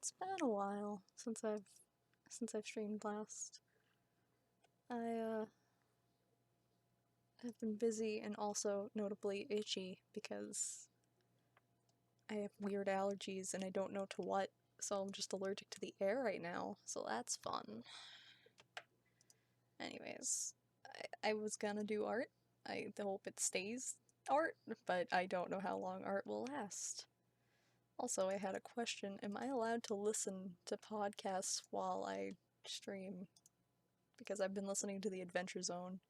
It's been a while since I've streamed last. I have been busy and also notably itchy because I have weird allergies and I don't know to what, so I'm just allergic to the air right now, so that's fun. Anyways, I was gonna do art. I hope it stays art, but I don't know how long art will last. Also, I had a question. Am I allowed to listen to podcasts while I stream? Because I've been listening to the Adventure Zone,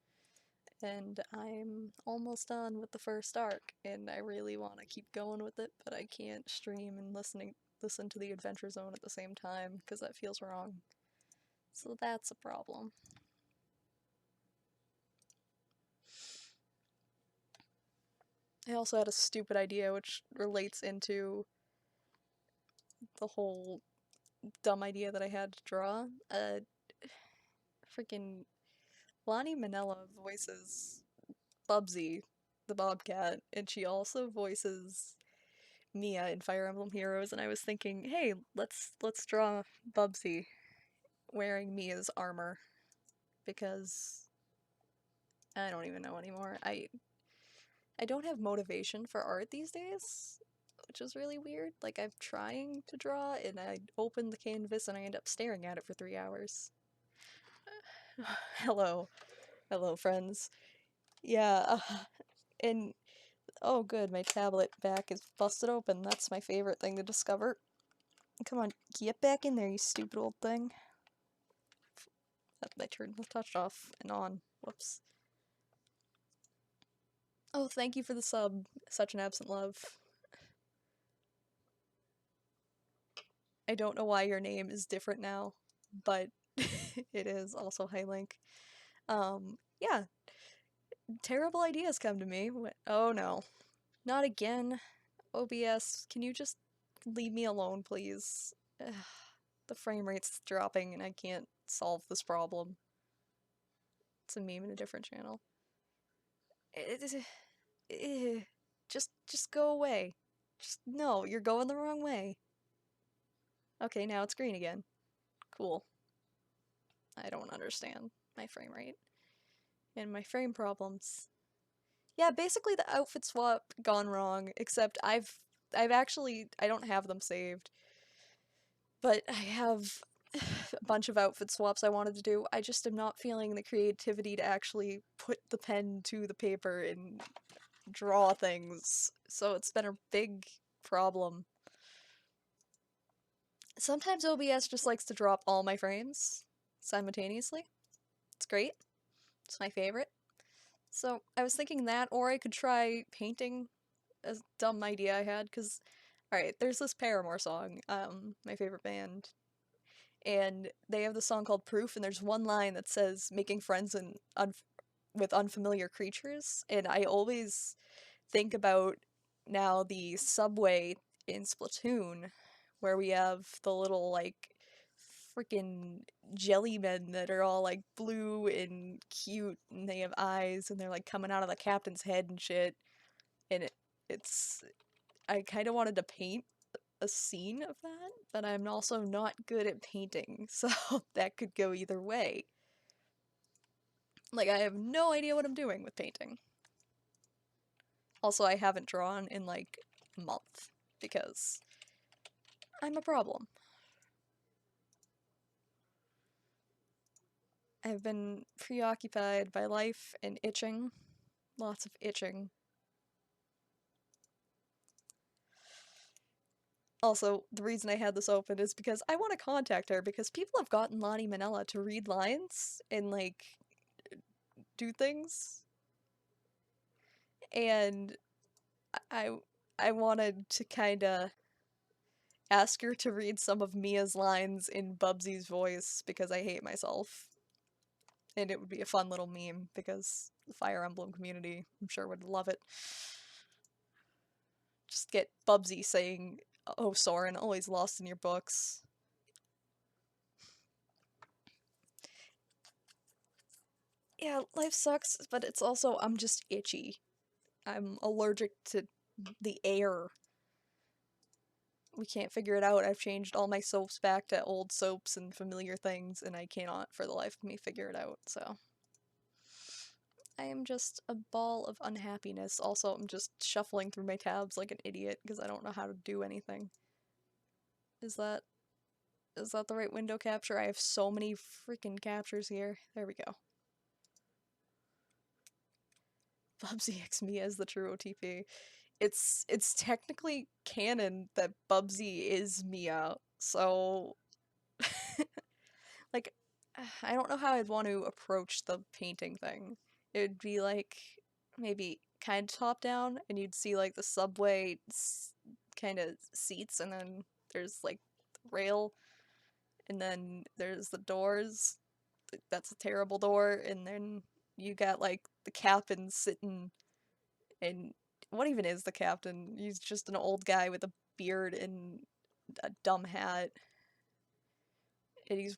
and I'm almost done with the first arc, and I really want to keep going with it, but I can't stream and listen to the Adventure Zone at the same time because that feels wrong. So that's a problem. I also had a stupid idea which relates into the whole dumb idea that I had to draw. Freaking Lonnie Manella voices Bubsy, the Bobcat, and she also voices Mia in Fire Emblem Heroes, and I was thinking, hey, let's draw Bubsy wearing Mia's armor because I don't even know anymore. I don't have motivation for art these days, which is really weird. Like I'm trying to draw and I open the canvas and I end up staring at it for 3 hours. Hello, hello friends. Yeah, and oh good, my tablet back is busted open. That's my favorite thing to discover. Come on, get back in there, you stupid old thing. I turned the touch off and on. Whoops. Oh, thank you for the sub. Such an absent love. I don't know why your name is different now, but it is also Highlink. Yeah, terrible ideas come to me. Oh no. Not again. OBS, can you just leave me alone, please? Ugh, the frame rate's dropping and I can't solve this problem. It's a meme in a different channel. Just go away. Just no, you're going the wrong way. Okay, now it's green again. Cool. I don't understand my frame rate and my frame problems. Yeah, basically the outfit swap gone wrong, except I've actually I don't have them saved, but I have a bunch of outfit swaps I wanted to do. I just am not feeling the creativity to actually put the pen to the paper and draw things. So it's been a big problem. Sometimes OBS just likes to drop all my frames simultaneously. It's great. It's my favorite. So I was thinking that, or I could try painting. A dumb idea I had, because, alright, there's this Paramore song, my favorite band, and they have the song called Proof, and there's one line that says, making friends with unfamiliar creatures, and I always think about now the subway in Splatoon, where we have the little, like, freaking jelly men that are all, like, blue and cute, and they have eyes, and they're, like, coming out of the captain's head and shit, and it's I kind of wanted to paint a scene of that, but I'm also not good at painting, so that could go either way. Like, I have no idea what I'm doing with painting. Also, I haven't drawn in like a month because I'm a problem. I've been preoccupied by life and itching. Lots of itching. Also, the reason I had this open is because I want to contact her because people have gotten Lonnie Manella to read lines and like do things, and I I wanted to kind of ask her to read some of Mia's lines in Bubsy's voice because I hate myself. And it would be a fun little meme because the Fire Emblem community, I'm sure, would love it. Just get Bubsy saying, "Oh, Soren, always lost in your books." Yeah, life sucks, but it's also, I'm just itchy. I'm allergic to the air, we can't figure it out. I've changed all my soaps back to old soaps and familiar things, and I cannot for the life of me figure it out, so. I am just a ball of unhappiness. Also, I'm just shuffling through my tabs like an idiot because I don't know how to do anything. Is that the right window capture? I have so many freaking captures here. There we go. Bubsy X Mia is the true OTP. It's technically canon that Bubsy is Mia, so like I don't know how I'd want to approach the painting thing. It would be like maybe kind of top down, and you'd see like the subway kind of seats, and then there's like the rail, and then there's the doors. That's a terrible door, and then you got like the captain sitting, and what even is the captain? He's just an old guy with a beard and a dumb hat, and he's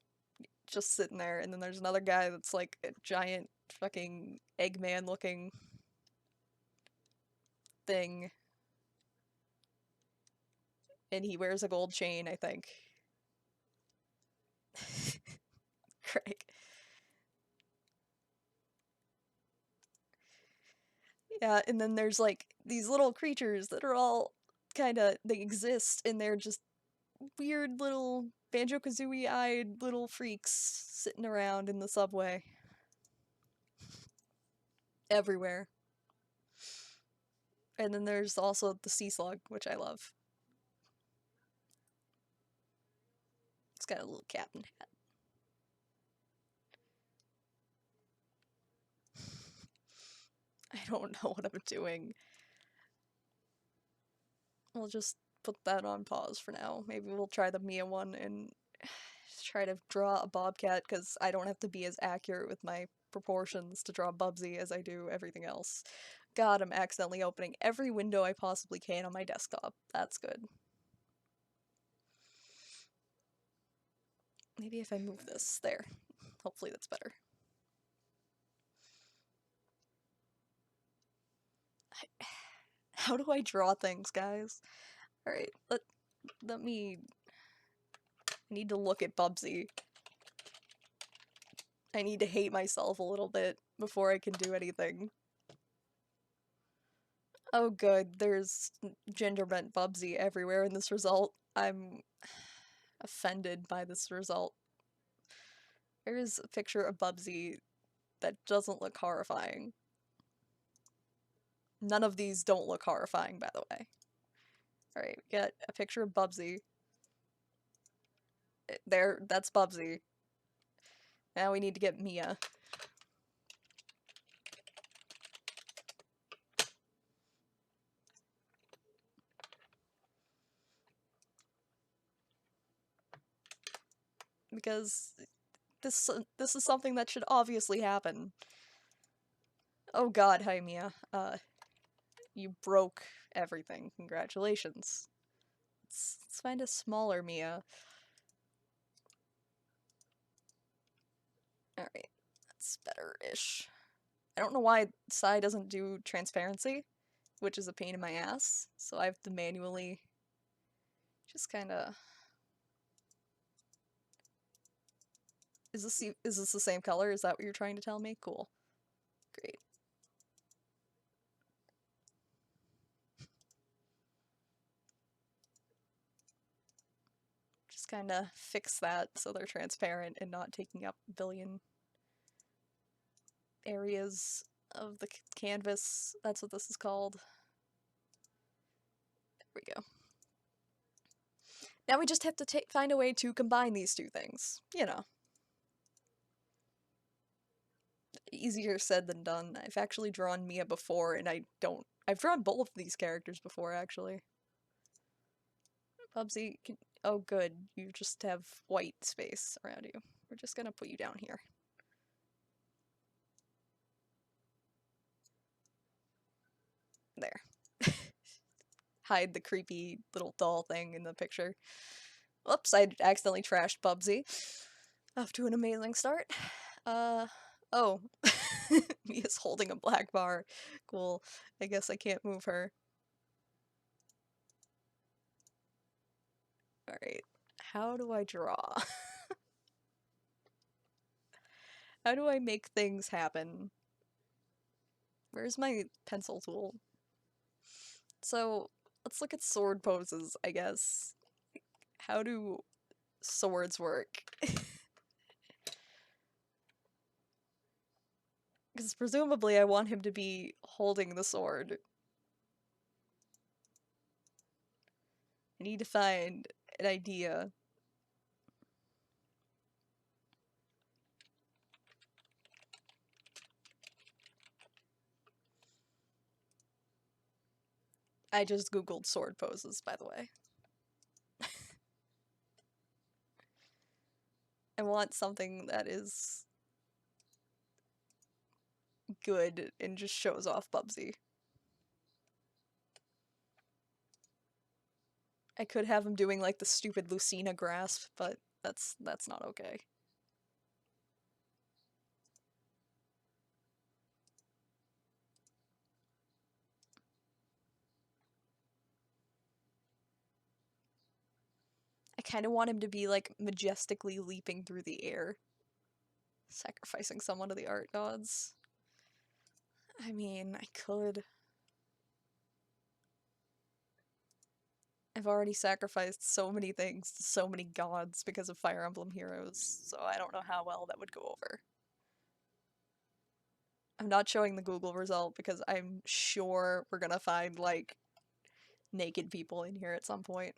just sitting there, and then there's another guy that's like a giant fucking Eggman looking thing, and he wears a gold chain, I think. Craig. Yeah, and then there's like these little creatures that are all kinda, they exist, and they're just weird little Banjo-Kazooie eyed little freaks sitting around in the subway. Everywhere. And then there's also the sea slug, which I love. It's got a little captain hat. I don't know what I'm doing. We'll just put that on pause for now. Maybe we'll try the Mia one and try to draw a bobcat, because I don't have to be as accurate with my proportions to draw Bubsy as I do everything else. God, I'm accidentally opening every window I possibly can on my desktop. That's good. Maybe if I move this, there. Hopefully that's better. How do I draw things, guys? Alright, let me... I need to look at Bubsy. I need to hate myself a little bit before I can do anything. Oh good, there's gender-bent Bubsy everywhere in this result. I'm offended by this result. There's a picture of Bubsy that doesn't look horrifying. None of these don't look horrifying, by the way. Alright, we got a picture of Bubsy. There, that's Bubsy. Now we need to get Mia. Because this is something that should obviously happen. Oh god, hi Mia. You broke everything. Congratulations. Let's find a smaller Mia. Alright, that's better-ish. I don't know why Sai doesn't do transparency, which is a pain in my ass, so I have to manually just kinda... Is this the same color? Is that what you're trying to tell me? Cool. Great. Just kinda fix that so they're transparent and not taking up a billion areas of the canvas. That's what this is called. There we go. Now we just have to find a way to combine these two things. You know. Easier said than done. I've actually drawn Mia before, and I've drawn both of these characters before, actually. Bubsy, oh good, you just have white space around you. We're just gonna put you down here. There. Hide the creepy little doll thing in the picture. Whoops, I accidentally trashed Bubsy. Off to an amazing start. Oh. Mia's holding a black bar. Cool. I guess I can't move her. Alright. How do I draw? How do I make things happen? Where's my pencil tool? So, let's look at sword poses, I guess. How do swords work? Because presumably I want him to be holding the sword. I need to find an idea. I just googled sword poses, by the way. I want something that is good and just shows off Bubsy. I could have him doing like the stupid Lucina grasp, but that's not okay. I kind of want him to be like majestically leaping through the air, sacrificing someone to the art gods. I mean, I could. I've already sacrificed so many things to so many gods because of Fire Emblem Heroes, so I don't know how well that would go over. I'm not showing the Google result because I'm sure we're gonna find, like, naked people in here at some point.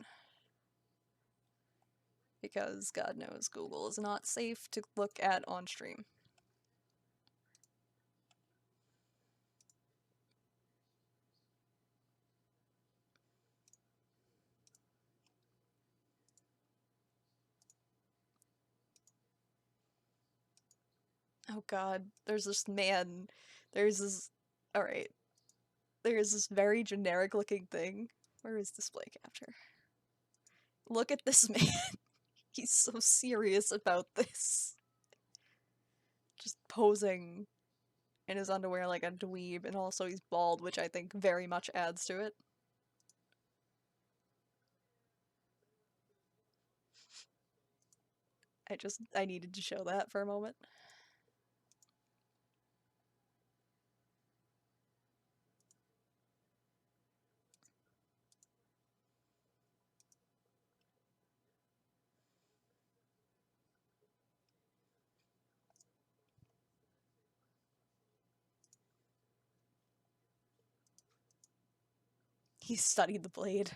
Because God knows Google is not safe to look at on stream. Oh god, there's this man, there's this, alright, there's this very generic looking thing. Where is display capture? Look at this man. He's so serious about this. Just posing in his underwear like a dweeb, and also he's bald, which I think very much adds to it. I needed to show that for a moment. He studied the blade.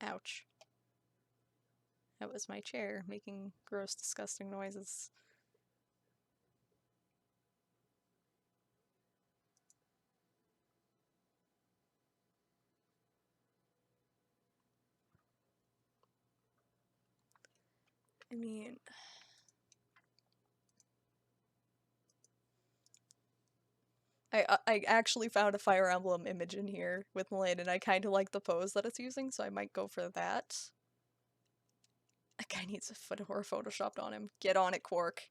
Ouch. That was my chair making gross, disgusting noises. I mean... I actually found a Fire Emblem image in here with Malin, and I kind of like the pose that it's using, so I might go for that. That guy needs a fedora photoshopped on him. Get on it, Quark.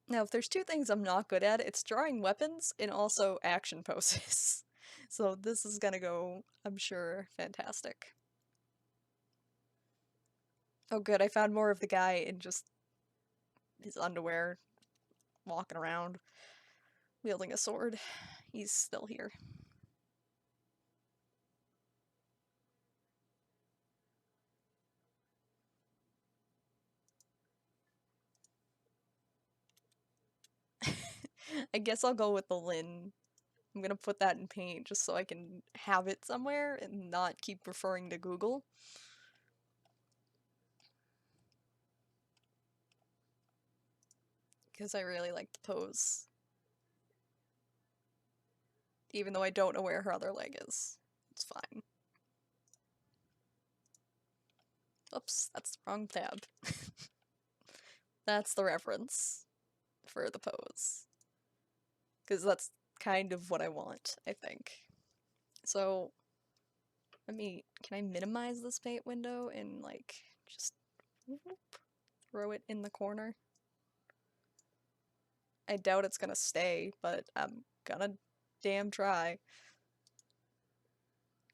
Now, if there's two things I'm not good at, it's drawing weapons and also action poses. So this is gonna go, I'm sure, fantastic. Oh good, I found more of the guy in just his underwear, walking around, wielding a sword. He's still here. I guess I'll go with the Lin. I'm gonna put that in paint just so I can have it somewhere and not keep referring to Google. Because I really like the pose. Even though I don't know where her other leg is. It's fine. Oops, that's the wrong tab. That's the reference for the pose. Because that's kind of what I want, I think. So, can I minimize this paint window and, like, just whoop, throw it in the corner? I doubt it's gonna stay, but I'm gonna damn try.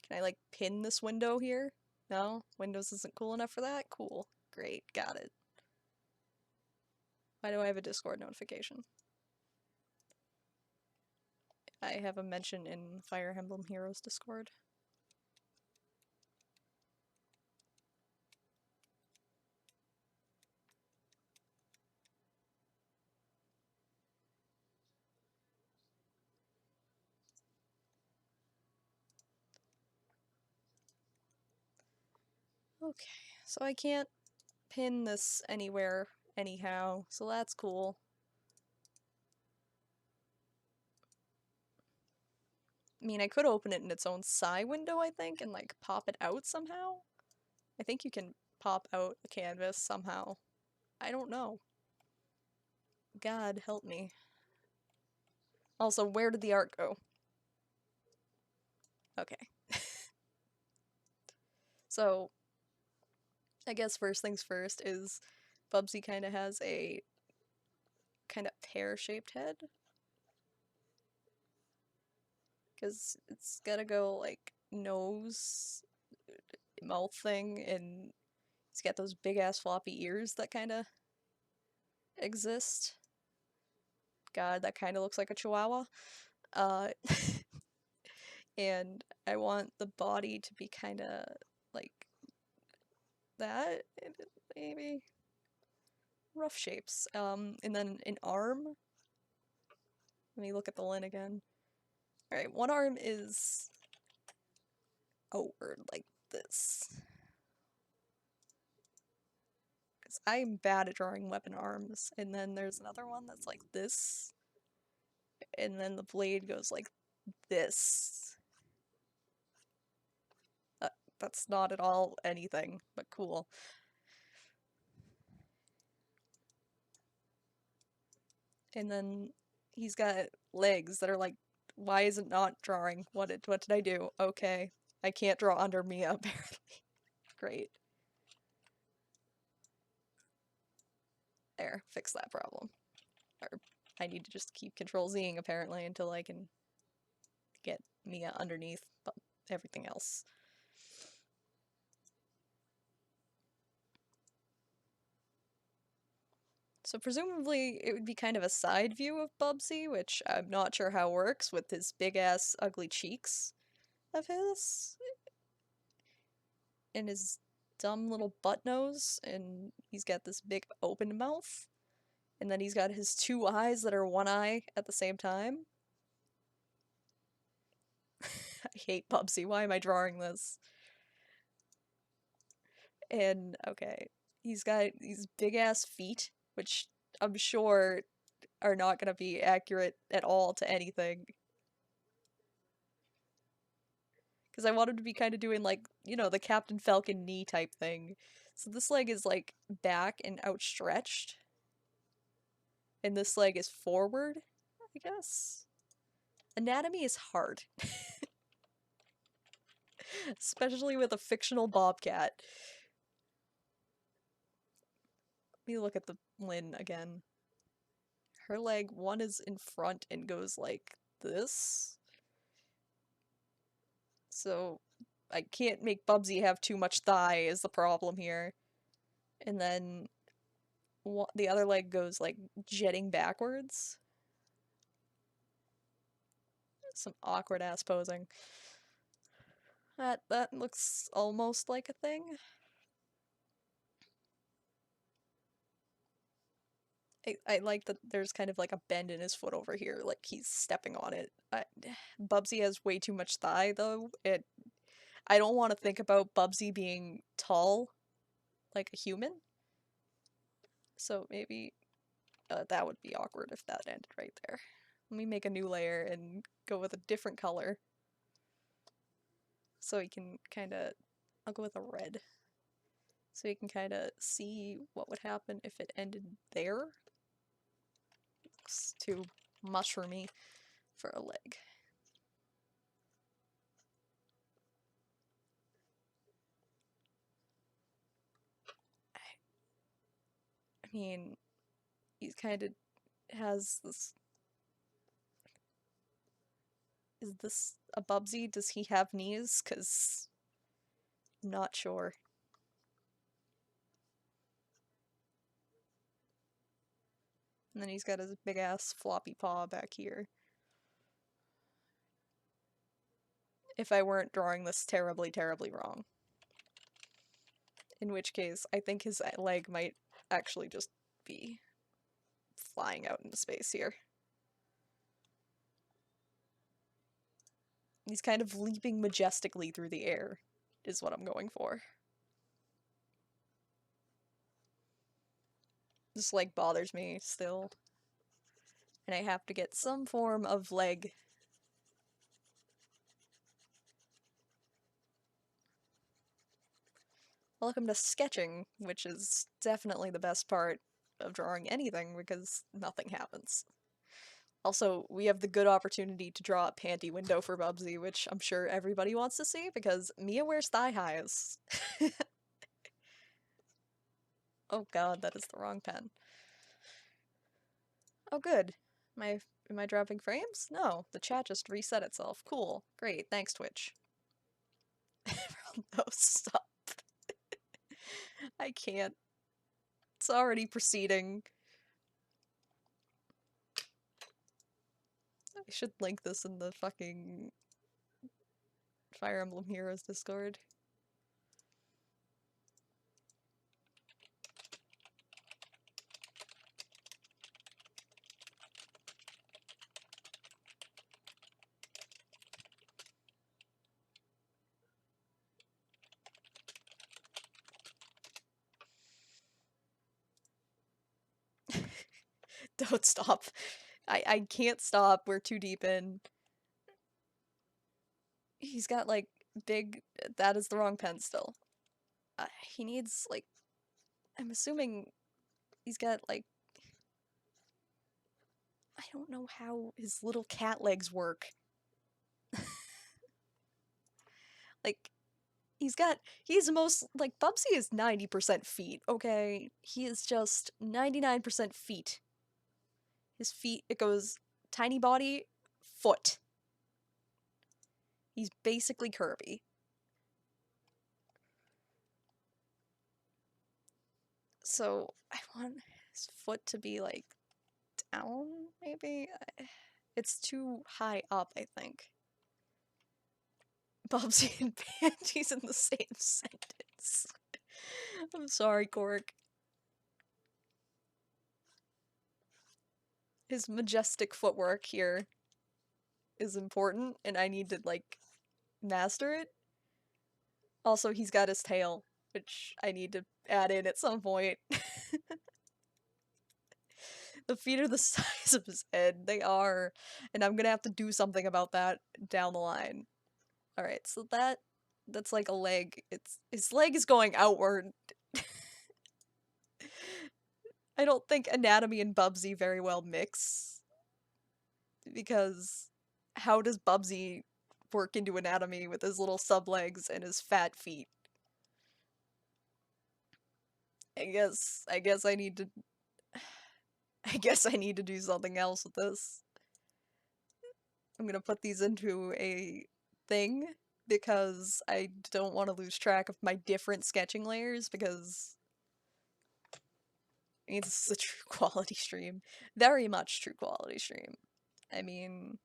Can I, like, pin this window here? No? Windows isn't cool enough for that? Cool. Great, got it. Why do I have a Discord notification? I have a mention in Fire Emblem Heroes Discord. Okay, so I can't pin this anywhere anyhow, so that's cool. I mean, I could open it in its own side window, I think, and like pop it out somehow. I think you can pop out a canvas somehow. I don't know. God help me. Also, where did the art go? Okay. So, I guess first things first is Bubsy kind of has a kind of pear-shaped head. Because it's gotta go like nose, mouth thing, and he's got those big ass floppy ears that kind of exist. God, that kind of looks like a chihuahua. Uh, and I want the body to be kind of like that, maybe. Rough shapes. And then an arm. Let me look at the Lin again. Alright, one arm is over like this. Because I'm bad at drawing weapon arms. And then there's another one that's like this. And then the blade goes like this. That's not at all anything, but cool. And then he's got legs that are like, why is it not drawing? What did I do? Okay, I can't draw under Mia apparently. Great. There, fix that problem. Or I need to just keep Control-Zing apparently until I can get Mia underneath everything else. So presumably it would be kind of a side view of Bubsy, which I'm not sure how works with his big ass ugly cheeks of his. And his dumb little butt nose, and he's got this big open mouth. And then he's got his two eyes that are one eye at the same time. I hate Bubsy, why am I drawing this? And, okay, he's got these big ass feet, which I'm sure are not gonna be accurate at all to anything. Because I want him to be kind of doing like, you know, the Captain Falcon knee type thing. So this leg is like back and outstretched. And this leg is forward, I guess. Anatomy is hard. Especially with a fictional bobcat. Let me look at the Lin again. Her leg, one is in front and goes like this. So I can't make Bubsy have too much thigh is the problem here. And then the other leg goes like jetting backwards. Some awkward ass posing. That looks almost like a thing. I like that there's kind of like a bend in his foot over here, like he's stepping on it. Bubsy has way too much thigh though. I don't want to think about Bubsy being tall like a human. So maybe that would be awkward if that ended right there. Let me make a new layer and go with a different color. So he can kind of... I'll go with a red. So you can kind of see what would happen if it ended there. Looks too mushroomy for a leg. I mean, he's kind of has this. Is this a Bubsy? Does he have knees? 'Cause not sure. And then he's got his big ass floppy paw back here. If I weren't drawing this terribly, terribly wrong. In which case, I think his leg might actually just be flying out into space here. He's kind of leaping majestically through the air, is what I'm going for. This leg bothers me still. And I have to get some form of leg. Welcome to sketching, which is definitely the best part of drawing anything because nothing happens. Also, we have the good opportunity to draw a panty window for Bubsy, which I'm sure everybody wants to see because Mia wears thigh highs. Oh god, that is the wrong pen. Oh good. Am I dropping frames? No, the chat just reset itself. Cool. Great. Thanks, Twitch. No, stop. I can't. It's already proceeding. I should link this in the fucking Fire Emblem Heroes Discord. Don't stop. I can't stop. We're too deep in. He's got like big. That is the wrong pen still. He needs like. I'm assuming he's got like. I don't know how his little cat legs work. Like, he's the most, like, Bubsy is 90% feet, okay? He is just 99% feet. His feet, it goes tiny body, foot. He's basically Kirby. So, I want his foot to be, like, down, maybe? It's too high up, I think. Bubsy and Panties in the same sentence. I'm sorry, Cork. His majestic footwork here is important, and I need to, like, master it. Also, he's got his tail, which I need to add in at some point. The feet are the size of his head. They are. And I'm gonna have to do something about that down the line. Alright, so that's like a leg. His leg is going outward. I don't think anatomy and Bubsy very well mix. Because how does Bubsy work into anatomy with his little sub legs and his fat feet? I guess I need to I guess I need to do something else with this. I'm gonna put these into a thing because I don't want to lose track of my different sketching layers because it's a true quality stream. Very much true quality stream. I mean,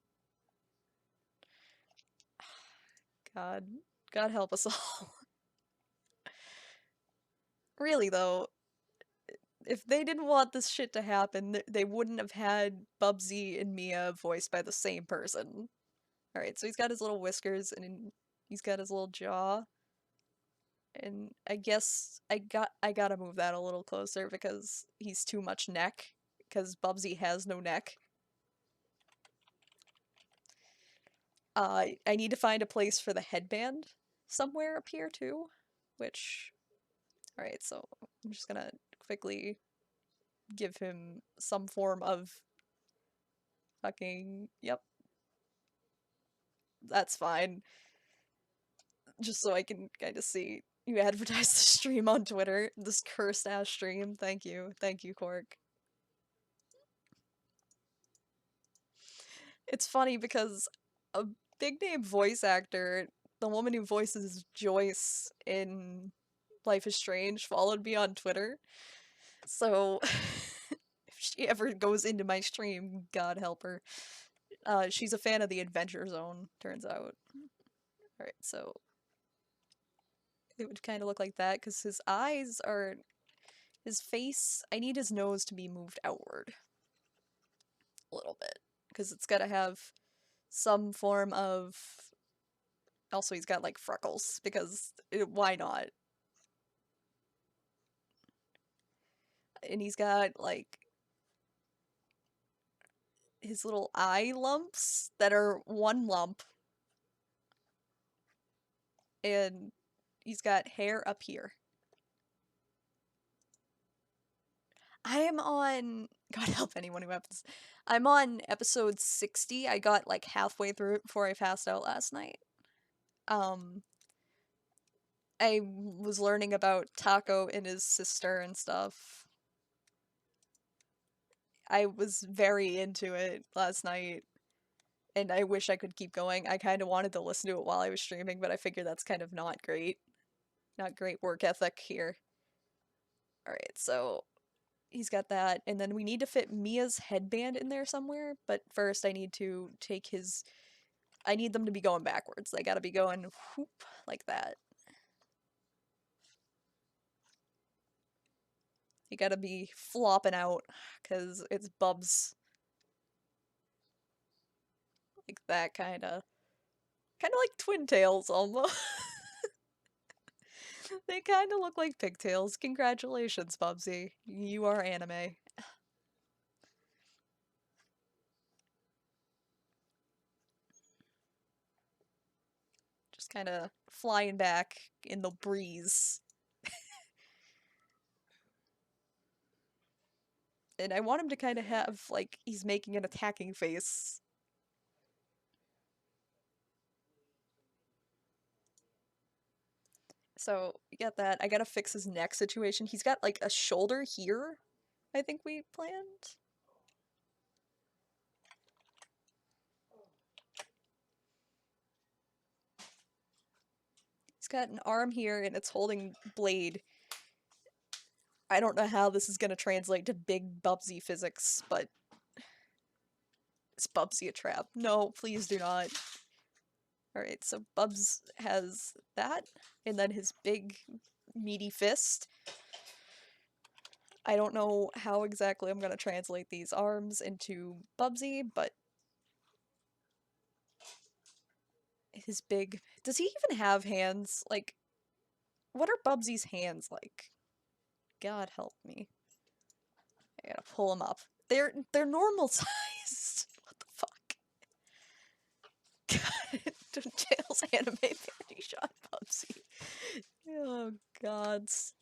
God, God help us all. Really though, if they didn't want this shit to happen, they wouldn't have had Bubsy and Mia voiced by the same person. Alright, so he's got his little whiskers and he's got his little jaw. And I guess I gotta move that a little closer because he's too much neck. Because Bubsy has no neck. I need to find a place for the headband somewhere up here too, which Alright, so I'm just gonna quickly give him some form of fucking. Yep, that's fine. Just so I can kind of see. You advertise the stream on Twitter. This cursed ass stream. Thank you. Thank you, Cork. It's funny because a big name voice actor, the woman who voices Joyce in Life is Strange, followed me on Twitter. So if she ever goes into my stream, God help her. She's a fan of the Adventure Zone, turns out. Alright, so it would kind of look like that because his eyes are. His face, I need his nose to be moved outward a little bit because it's got to have some form of. Also, he's got like freckles because why not? And he's got like his little eye lumps that are one lump, and he's got hair up here. I am on. God help anyone who happens. I'm on episode 60. I got like halfway through it before I passed out last night. Um, I was learning about Taco and his sister and stuff. I was very into it last night, and I wish I could keep going. I kind of wanted to listen to it while I was streaming, but I figured that's kind of not great. Not great work ethic here. Alright, so he's got that, and then we need to fit Mia's headband in there somewhere, but first I need to take his. I need them to be going backwards. They gotta be going whoop like that. You gotta be flopping out, because it's Bubs. Like that kinda. Kinda like twin tails, almost. They kinda look like pigtails. Congratulations, Bubsy. You are anime. Just kinda flying back in the breeze. And I want him to kind of have, like, he's making an attacking face. So, you got that. I gotta fix his neck situation. He's got, like, a shoulder here, I think we planned. He's got an arm here, and it's holding blade. I don't know how this is gonna translate to big Bubsy physics, but... Is Bubsy a trap? No, please do not. Alright, so Bubs has that, and then his big, meaty fist. I don't know how exactly I'm gonna translate these arms into Bubsy, but his big. Does he even have hands? Like, what are Bubsy's hands like? God help me. I gotta pull them up. They're normal sized. What the fuck? God, Tails anime parody shot Bubsy. Oh gods.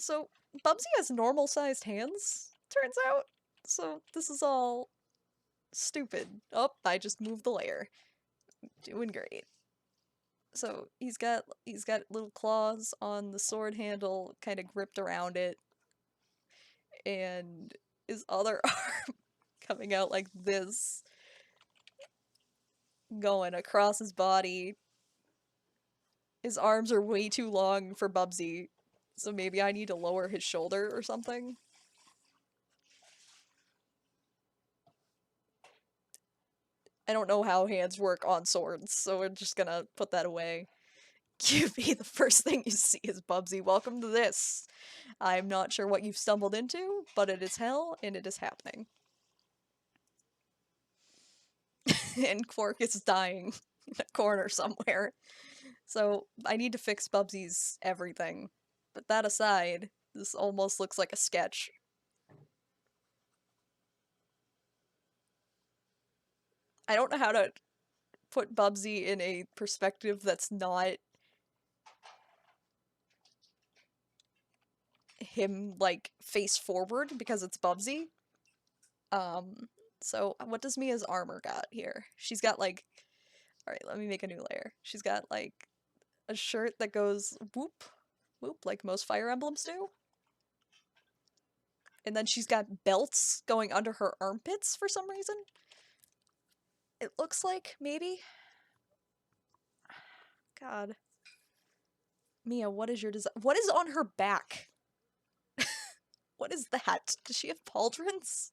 So Bubsy has normal sized hands, turns out. So this is all stupid. Oh, I just moved the layer. Doing great. So he's got little claws on the sword handle, kind of gripped around it, and his other arm coming out like this, going across his body. His arms are way too long for Bubsy, so maybe I need to lower his shoulder or something. I don't know how hands work on swords, so we're just gonna put that away. QB, the first thing you see is Bubsy. Welcome to this. I'm not sure what you've stumbled into, but it is hell, and it is happening. And Quark is dying in a corner somewhere. So I need to fix Bubsy's everything. But that aside, this almost looks like a sketch. I don't know how to put Bubsy in a perspective that's not him, like, face forward because it's Bubsy. So what does Mia's armor got here? She's got, like... Alright, let me make a new layer. She's got, like, a shirt that goes whoop, whoop, like most Fire Emblems do. And then she's got belts going under her armpits for some reason. It looks like, maybe? God. Mia, what is your design? What is on her back? What is that? Does she have pauldrons?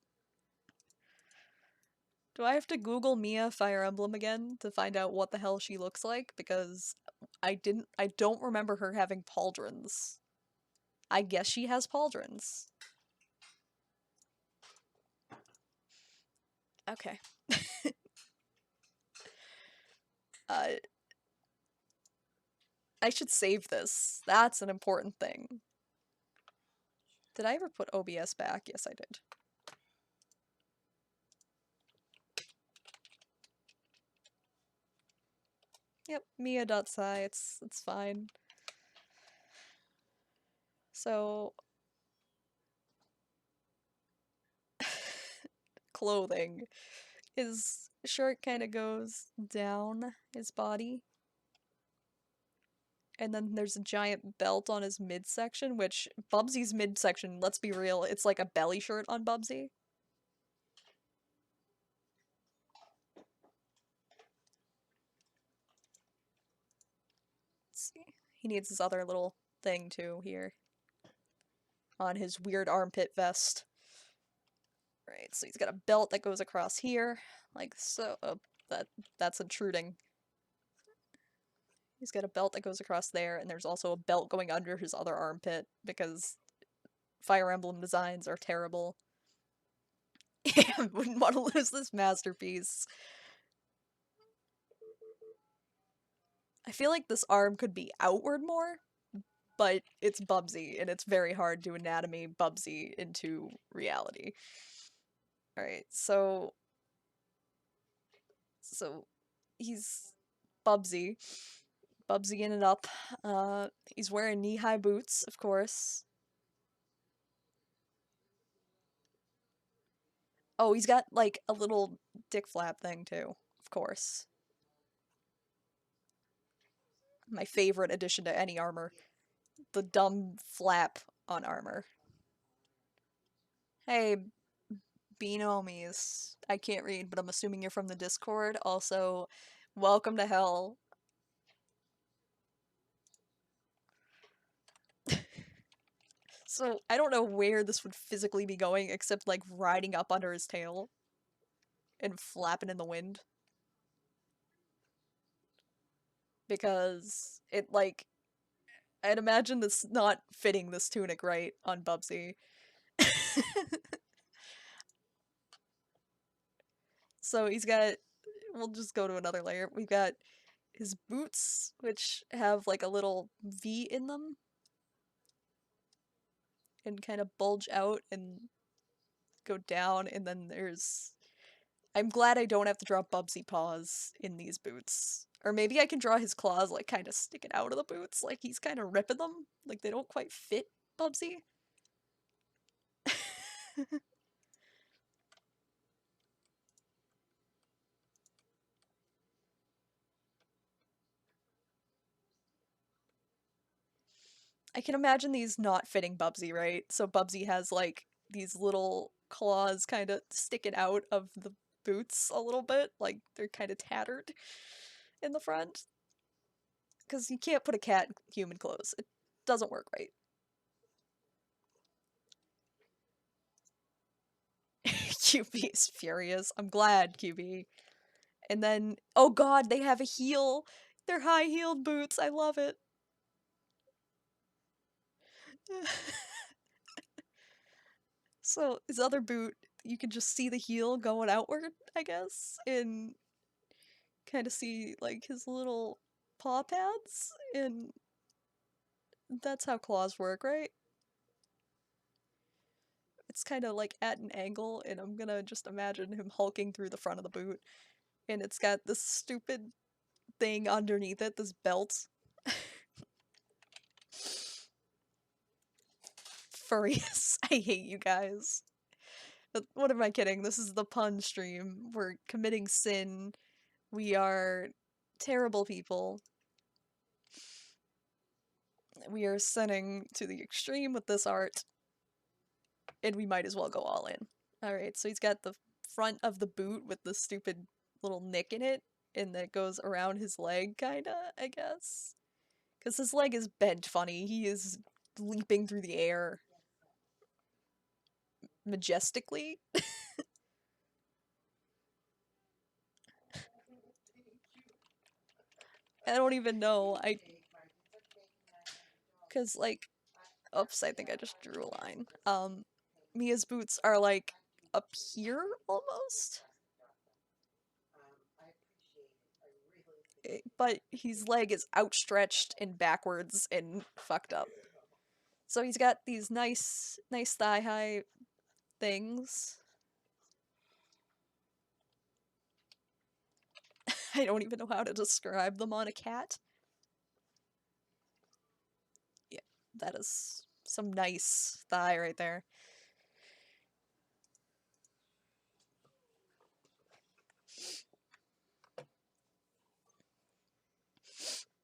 Do I have to Google Mia Fire Emblem again to find out what the hell she looks like? Because I don't remember her having pauldrons. I guess she has pauldrons. Okay. I should save this. That's an important thing. Did I ever put OBS back? Yes, I did. Yep, Mia.sci, it's fine. So... clothing. His shirt kind of goes down his body. And then there's a giant belt on his midsection, which Bubsy's midsection, let's be real, it's like a belly shirt on Bubsy. Let's see. He needs his other little thing too here. On his weird armpit vest. Right, so he's got a belt that goes across here, like so. That's intruding. He's got a belt that goes across there, and there's also a belt going under his other armpit, because Fire Emblem designs are terrible. I wouldn't want to lose this masterpiece. I feel like this arm could be outward more, but it's Bubsy, and it's very hard to anatomy Bubsy into reality. Alright, so he's Bubsy. Bubsying it up. He's wearing knee-high boots, of course. Oh, he's got, like, a little dick flap thing, too. Of course. My favorite addition to any armor. The dumb flap on armor. Hey, Beanomies. I can't read, but I'm assuming you're from the Discord. Also, welcome to hell. So, I don't know where this would physically be going, except, like, riding up under his tail. And flapping in the wind. Because it, like... I'd imagine this not fitting this tunic right on Bubsy. So he's got... We'll just go to another layer. We've got his boots, which have, like, a little V in them. And kind of bulge out and go down, and then there's... I'm glad I don't have to draw Bubsy paws in these boots. Or maybe I can draw his claws, like, kind of sticking out of the boots, like he's kind of ripping them. Like, they don't quite fit Bubsy. I can imagine these not fitting Bubsy, right? So Bubsy has, like, these little claws kind of sticking out of the boots a little bit. Like, they're kind of tattered in the front. Because you can't put a cat in human clothes. It doesn't work right. QB is furious. I'm glad, QB. And then, oh god, they have a heel. They're high-heeled boots. I love it. So, his other boot, you can just see the heel going outward, I guess, and kind of see, like, his little paw pads, and that's how claws work, right? It's kind of, like, at an angle, and I'm gonna just imagine him hulking through the front of the boot, and it's got this stupid thing underneath it, this belt. furious. I hate you guys. But what am I kidding? This is the pun stream. We're committing sin. We are terrible people. We are sinning to the extreme with this art. And we might as well go all in. Alright, so he's got the front of the boot with the stupid little nick in it, and that goes around his leg, kinda, I guess. Because his leg is bent funny. He is leaping through the air majestically. I don't even know. Because, like, oops, I think I just drew a line. Mia's boots are, like, up here, almost? But his leg is outstretched and backwards and fucked up. So he's got these nice thigh-high things. I don't even know how to describe them on a cat. Yeah, that is some nice thigh right there.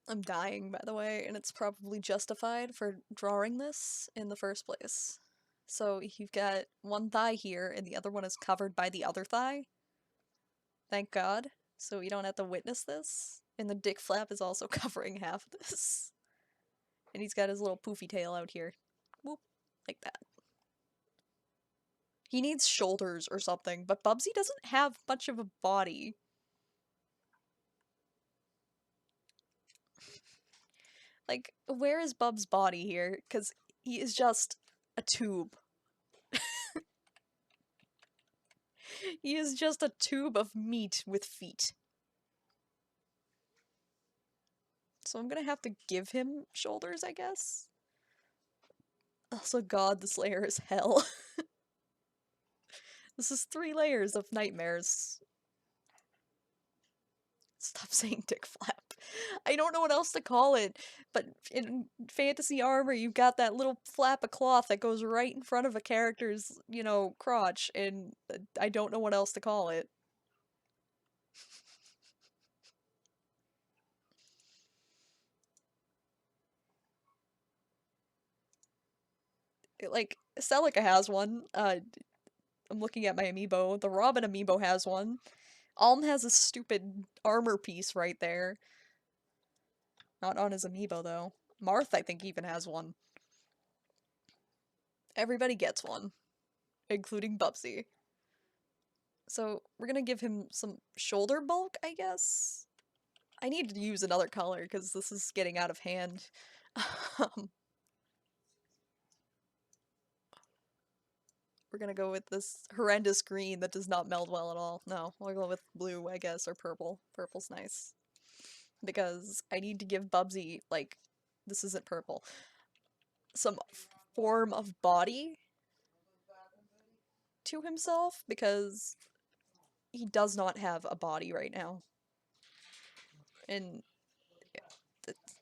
I'm dying, by the way, and it's probably justified for drawing this in the first place. So you've got one thigh here, and the other one is covered by the other thigh. Thank God. So we don't have to witness this. And the dick flap is also covering half of this. And he's got his little poofy tail out here. Whoop. Like that. He needs shoulders or something, but Bubsy doesn't have much of a body. Like, where is Bub's body here? Because he is just a tube. He is just a tube of meat with feet. So I'm gonna have to give him shoulders, I guess? Also, God, this layer is hell. This is 3 layers of nightmares. Stop saying dick flap. I don't know what else to call it, but in fantasy armor, you've got that little flap of cloth that goes right in front of a character's, you know, crotch, and I don't know what else to call it. Like, Celica has one. I'm looking at my amiibo. The Robin amiibo has one. Alm has a stupid armor piece right there. Not on his amiibo, though. Marth, I think, even has one. Everybody gets one, including Bubsy. So, we're gonna give him some shoulder bulk, I guess? I need to use another color, because this is getting out of hand. We're gonna go with this horrendous green that does not meld well at all. No, we'll go with blue, I guess, or purple. Purple's nice. Because I need to give Bubsy, like, this isn't purple, some form of body to himself, because he does not have a body right now. And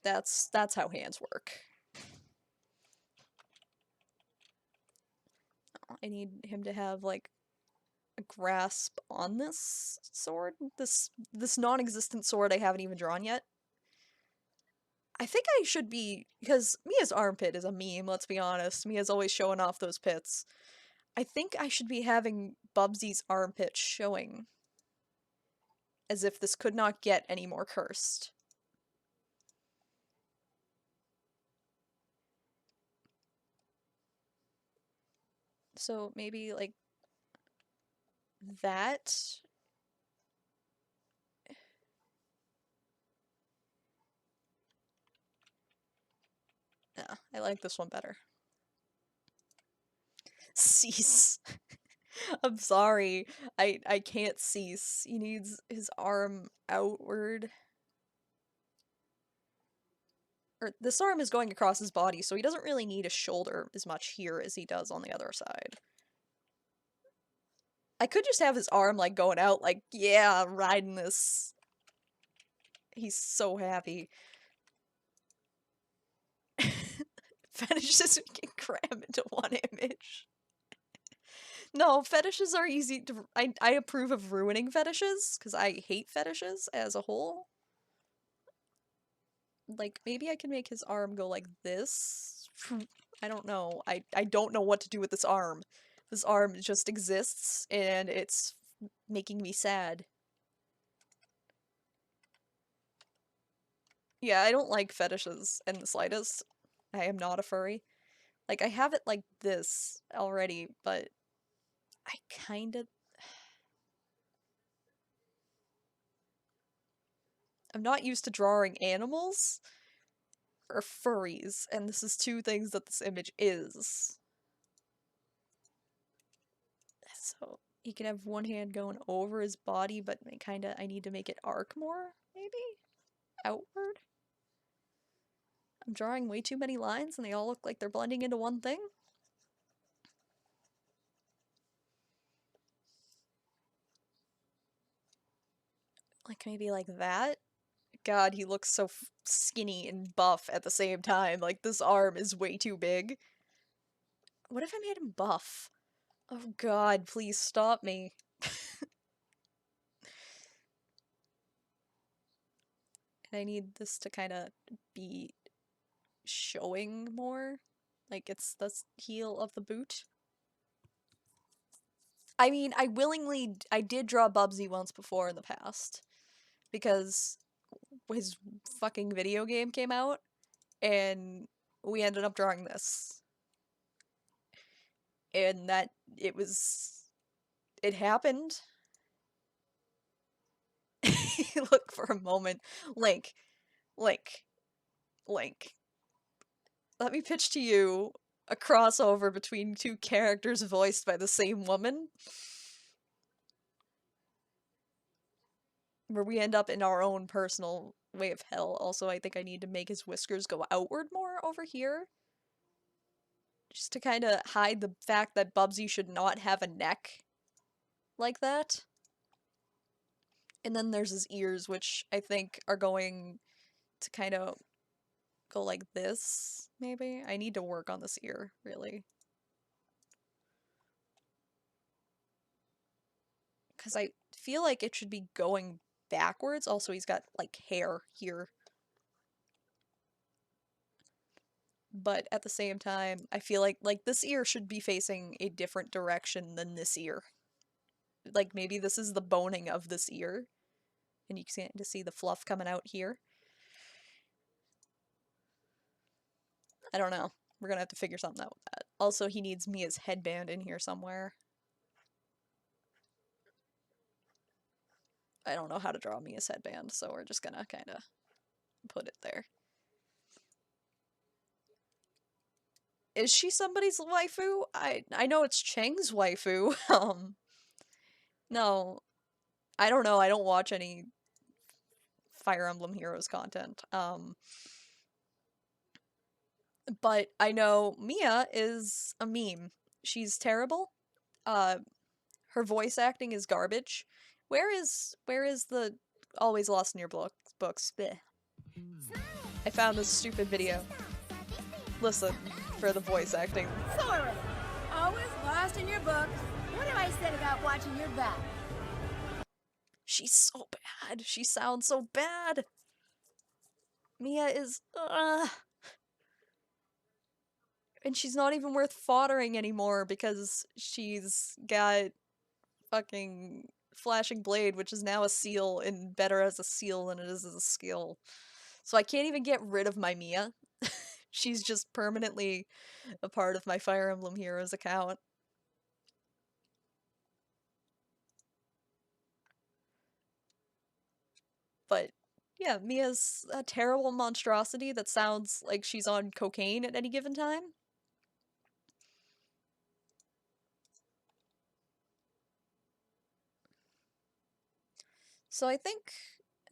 that's how hands work. I need him to have, like, a grasp on this sword. This non-existent sword I haven't even drawn yet. I think I should be, because Mia's armpit is a meme, let's be honest. Mia's always showing off those pits. I think I should be having Bubsy's armpit showing. As if this could not get any more cursed. So maybe, like, that? Yeah, I like this one better. Cease. I'm sorry. I can't cease. He needs his arm outward. Or this arm is going across his body, so he doesn't really need a shoulder as much here as he does on the other side. I could just have his arm, like, going out, like, yeah, riding this. He's so happy. Fetishes we can cram into one image. No, fetishes are easy to. I approve of ruining fetishes because I hate fetishes as a whole. Like, maybe I can make his arm go like this. I don't know. I don't know what to do with this arm. This arm just exists, and it's making me sad. Yeah, I don't like fetishes in the slightest. I am not a furry. Like, I have it like this already, but I kinda... I'm not used to drawing animals or furries, and this is two things that this image is. So he can have one hand going over his body, but I need to make it arc more, maybe? Outward? I'm drawing way too many lines and they all look like they're blending into one thing? Like maybe like that? God, he looks so skinny and buff at the same time. Like, this arm is way too big. What if I made him buff? Oh god, please stop me. And I need this to kind of be showing more. Like, it's the heel of the boot. I mean, I did draw Bubsy once before in the past. Because his fucking video game came out, and we ended up drawing this. And it happened. Look for a moment. Link. Link. Link. Let me pitch to you a crossover between two characters voiced by the same woman. Where we end up in our own personal way of hell. Also, I think I need to make his whiskers go outward more over here. Just to kind of hide the fact that Bubsy should not have a neck like that. And then there's his ears, which I think are going to kind of go like this, maybe? I need to work on this ear, really. Because I feel like it should be going backwards. Also, he's got, like, hair here. But at the same time, I feel like this ear should be facing a different direction than this ear. Like, maybe this is the boning of this ear. And you can see the fluff coming out here. I don't know. We're gonna have to figure something out with that. Also, he needs Mia's headband in here somewhere. I don't know how to draw Mia's headband, so we're just gonna kind of put it there. Is she somebody's waifu? I know it's Cheng's waifu. No, I don't know. I don't watch any Fire Emblem Heroes content. But I know Mia is a meme. She's terrible. Uh, her voice acting is garbage. Where is the Always Lost in Your books? Bleh. I found this stupid video. Listen for the voice acting. Sora, always lost in your books. What have I said about watching your back? She's so bad. She sounds so bad. Mia is, and she's not even worth foddering anymore because she's got fucking Flashing Blade, which is now a seal and better as a seal than it is as a skill. So I can't even get rid of my Mia. She's just permanently a part of my Fire Emblem Heroes account. But yeah, Mia's a terrible monstrosity that sounds like she's on cocaine at any given time. So I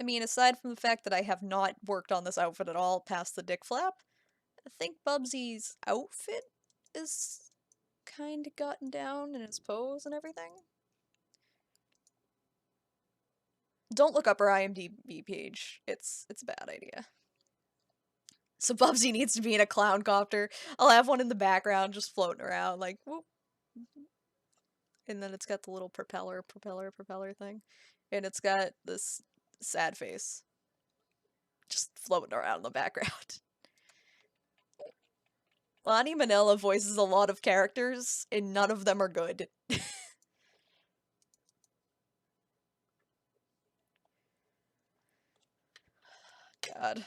mean, aside from the fact that I have not worked on this outfit at all past the dick flap, I think Bubsy's outfit is kind of gotten down in its pose and everything. Don't look up her IMDb page. It's a bad idea. So Bubsy needs to be in a clown copter. I'll have one in the background just floating around, like, whoop. And then it's got the little propeller thing. And it's got this sad face just floating around in the background. Lani Minella voices a lot of characters, and none of them are good. God.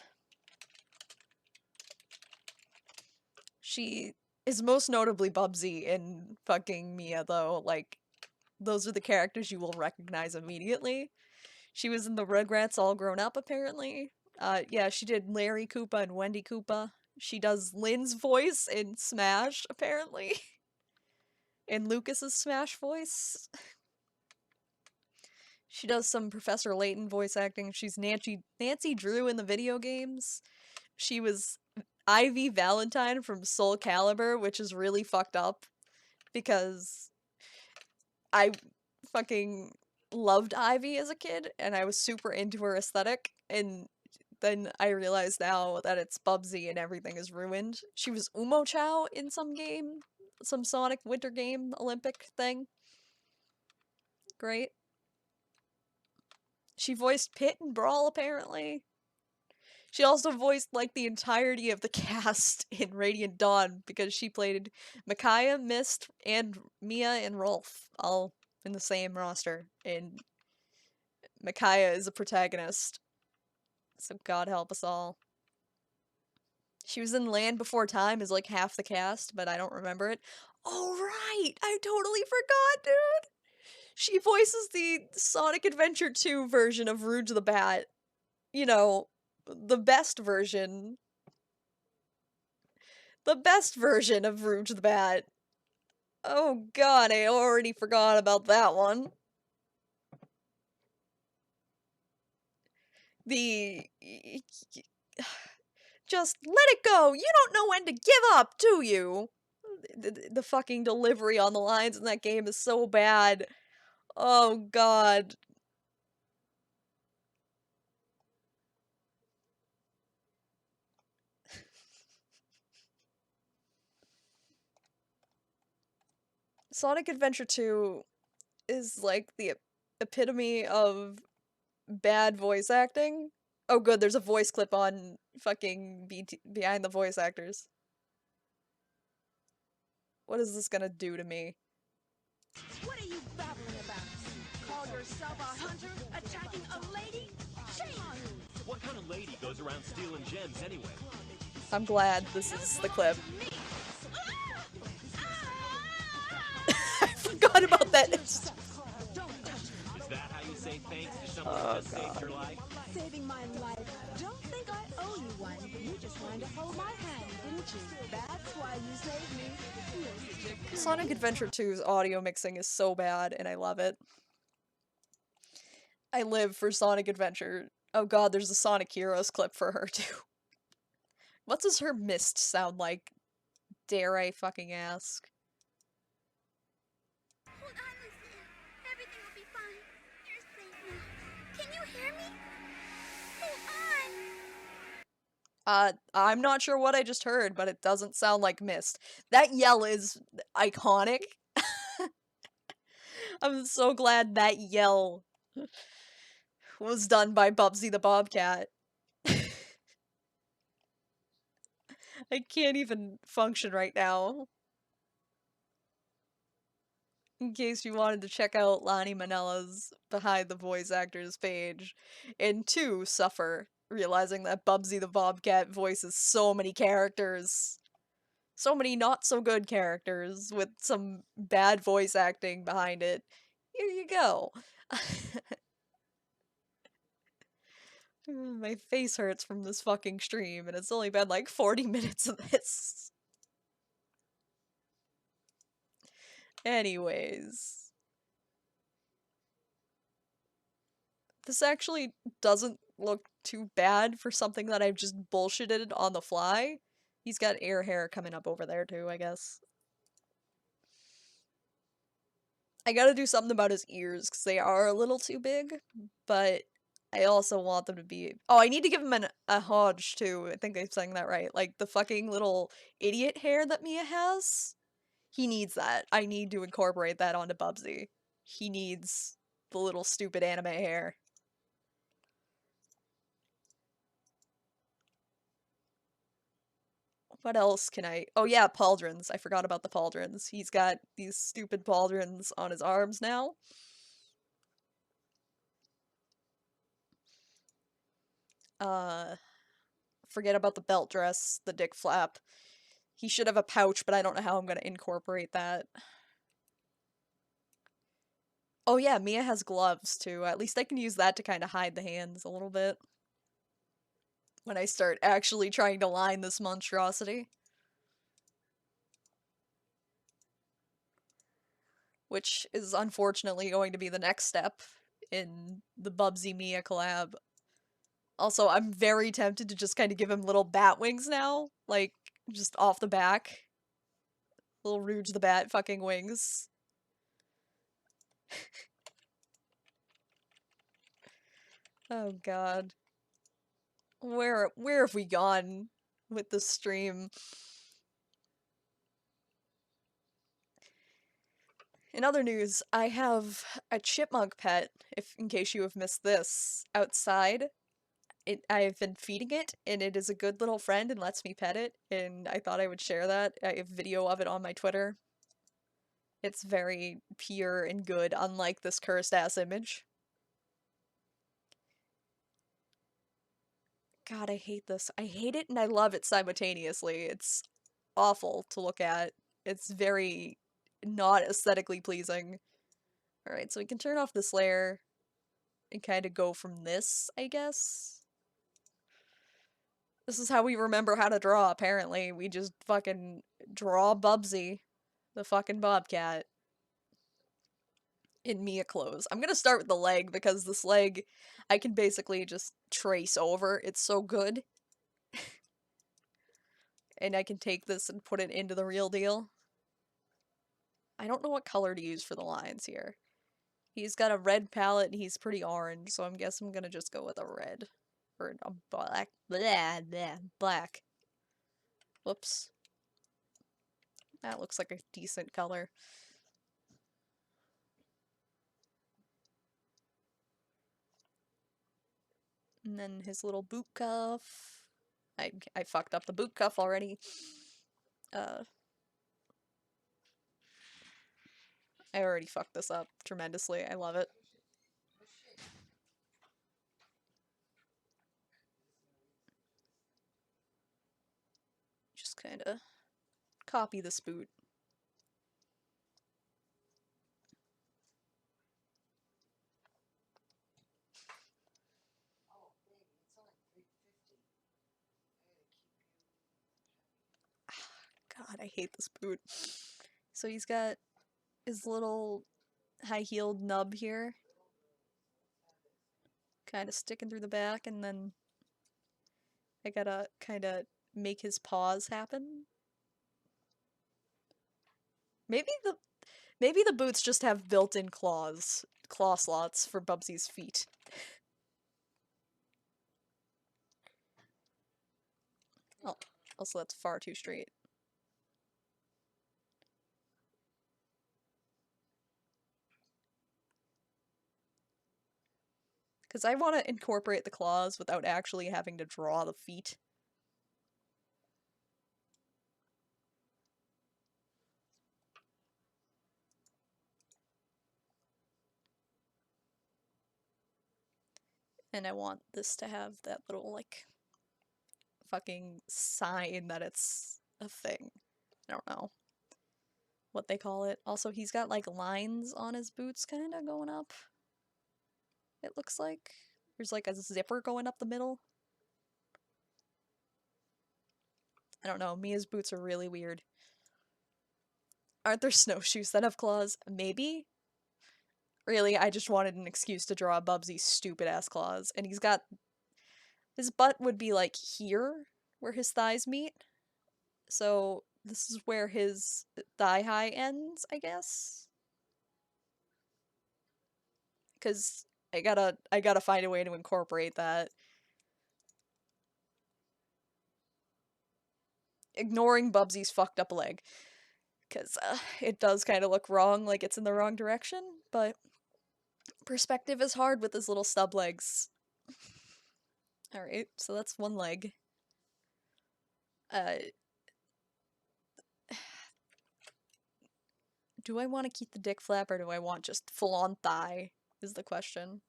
She is most notably Bubsy and fucking Mia, though. Like, those are the characters you will recognize immediately. She was in the Rugrats All Grown Up, apparently. Yeah, she did Larry Koopa and Wendy Koopa. She does Lynn's voice in Smash, apparently. And Lucas's Smash voice. She does some Professor Layton voice acting. She's Nancy Drew in the video games. She was Ivy Valentine from Soul Calibur, which is really fucked up because I fucking loved Ivy as a kid and I was super into her aesthetic, and then I realize now that it's Bubsy and everything is ruined. She was Umo-Chow in some game, some Sonic Winter Game Olympic thing. Great. She voiced Pit and Brawl, apparently. She also voiced, like, the entirety of the cast in Radiant Dawn, because she played Micaiah, Mist, and Mia and Rolf, all in the same roster, and Micaiah is a protagonist. So God help us all. She was in Land Before Time as, like, half the cast, but I don't remember it. Oh, right! I totally forgot, dude! She voices the Sonic Adventure 2 version of Rouge the Bat. You know, the best version. The best version of Rouge the Bat. Oh god, I already forgot about that one. The... Just let it go! You don't know when to give up, do you? The fucking delivery on the lines in that game is so bad. Oh god. Sonic Adventure 2 is like the epitome of bad voice acting. Oh good, there's a voice clip on fucking behind the voice actors. What is this gonna do to me? What are you babbling about? Call yourself a hunter attacking a lady? Shame on you! What kind of lady goes around stealing gems anyway? I'm glad this is the clip. I forgot about that. Is that how you say thanks to someone who just saved your life? Saving my life. Don't think I owe you one. You just wanted to hold my hand, didn't you? That's why you saved me. Sonic Adventure 2's audio mixing is so bad, and I love it. I live for Sonic Adventure. Oh god, there's a Sonic Heroes clip for her, too. What does her mist sound like? Dare I fucking ask? Hold on, Lucia. Everything will be fine. You're safe now. Can you hear me? Hold on. I'm not sure what I just heard, but it doesn't sound like Mist. That yell is iconic. I'm so glad that yell was done by Bubsy the Bobcat. I can't even function right now. In case you wanted to check out Lani Minella's Behind the Voice Actors page, and 2 suffer, realizing that Bubsy the Bobcat voices so many characters. So many not so good characters with some bad voice acting behind it. Here you go. My face hurts from this fucking stream, and it's only been like 40 minutes of this. Anyways. This actually doesn't look too bad for something that I've just bullshitted on the fly. He's got air hair coming up over there too, I guess. I gotta do something about his ears, because they are a little too big, but I also want them to be. Oh, I need to give him a Hodge too. I think I'm saying that right. Like the fucking little idiot hair that Mia has. He needs that. I need to incorporate that onto Bubsy. He needs the little stupid anime hair. What else can I? Oh yeah, pauldrons. I forgot about the pauldrons. He's got these stupid pauldrons on his arms now. Forget about the belt dress, the dick flap. He should have a pouch, but I don't know how I'm gonna incorporate that. Oh yeah, Mia has gloves too. At least I can use that to kind of hide the hands a little bit. When I start actually trying to line this monstrosity. Which is unfortunately going to be the next step in the Bubsy Mia collab. Also, I'm very tempted to just kind of give him little bat wings now, like, just off the back. Little Rouge the Bat fucking wings. Oh god. Where have we gone with this stream? In other news, I have a chipmunk pet, if in case you have missed this, outside. I've been feeding it, and it is a good little friend and lets me pet it, and I thought I would share that. I have video of it on my Twitter. It's very pure and good, unlike this cursed-ass image. God, I hate this. I hate it and I love it simultaneously. It's awful to look at. It's very not aesthetically pleasing. Alright, so we can turn off this layer and kind of go from this, I guess. This is how we remember how to draw, apparently. We just fucking draw Bubsy, the fucking bobcat, in Mia clothes. I'm gonna start with the leg because this leg I can basically just trace over. It's so good. And I can take this and put it into the real deal. I don't know what color to use for the lines here. He's got a red palette and he's pretty orange, so I'm guessing I'm gonna just go with a red. Or a black. Blah, blah, black. Whoops. That looks like a decent color. And then his little boot cuff. I fucked up the boot cuff already. I already fucked this up tremendously. I love it. Just kinda copy this boot. God, I hate this boot. So he's got his little high-heeled nub here. Kind of sticking through the back, and then I gotta kind of make his paws happen. Maybe the boots just have built-in claw slots for Bubsy's feet. Oh, also that's far too straight. Because I want to incorporate the claws without actually having to draw the feet. And I want this to have that little, like, fucking sign that it's a thing. I don't know what they call it. Also, he's got, like, lines on his boots kind of going up. It looks like. There's, like, a zipper going up the middle. I don't know, Mia's boots are really weird. Aren't there snowshoes that have claws? Maybe? Really, I just wanted an excuse to draw Bubsy's stupid-ass claws. And he's got... His butt would be, like, here, where his thighs meet. So, this is where his thigh-high ends, I guess? Because I gotta find a way to incorporate that. Ignoring Bubsy's fucked up leg. Because it does kind of look wrong, like it's in the wrong direction, but perspective is hard with his little stub legs. Alright, so that's one leg. Do I want to keep the dick flap or do I want just full-on thigh, is the question.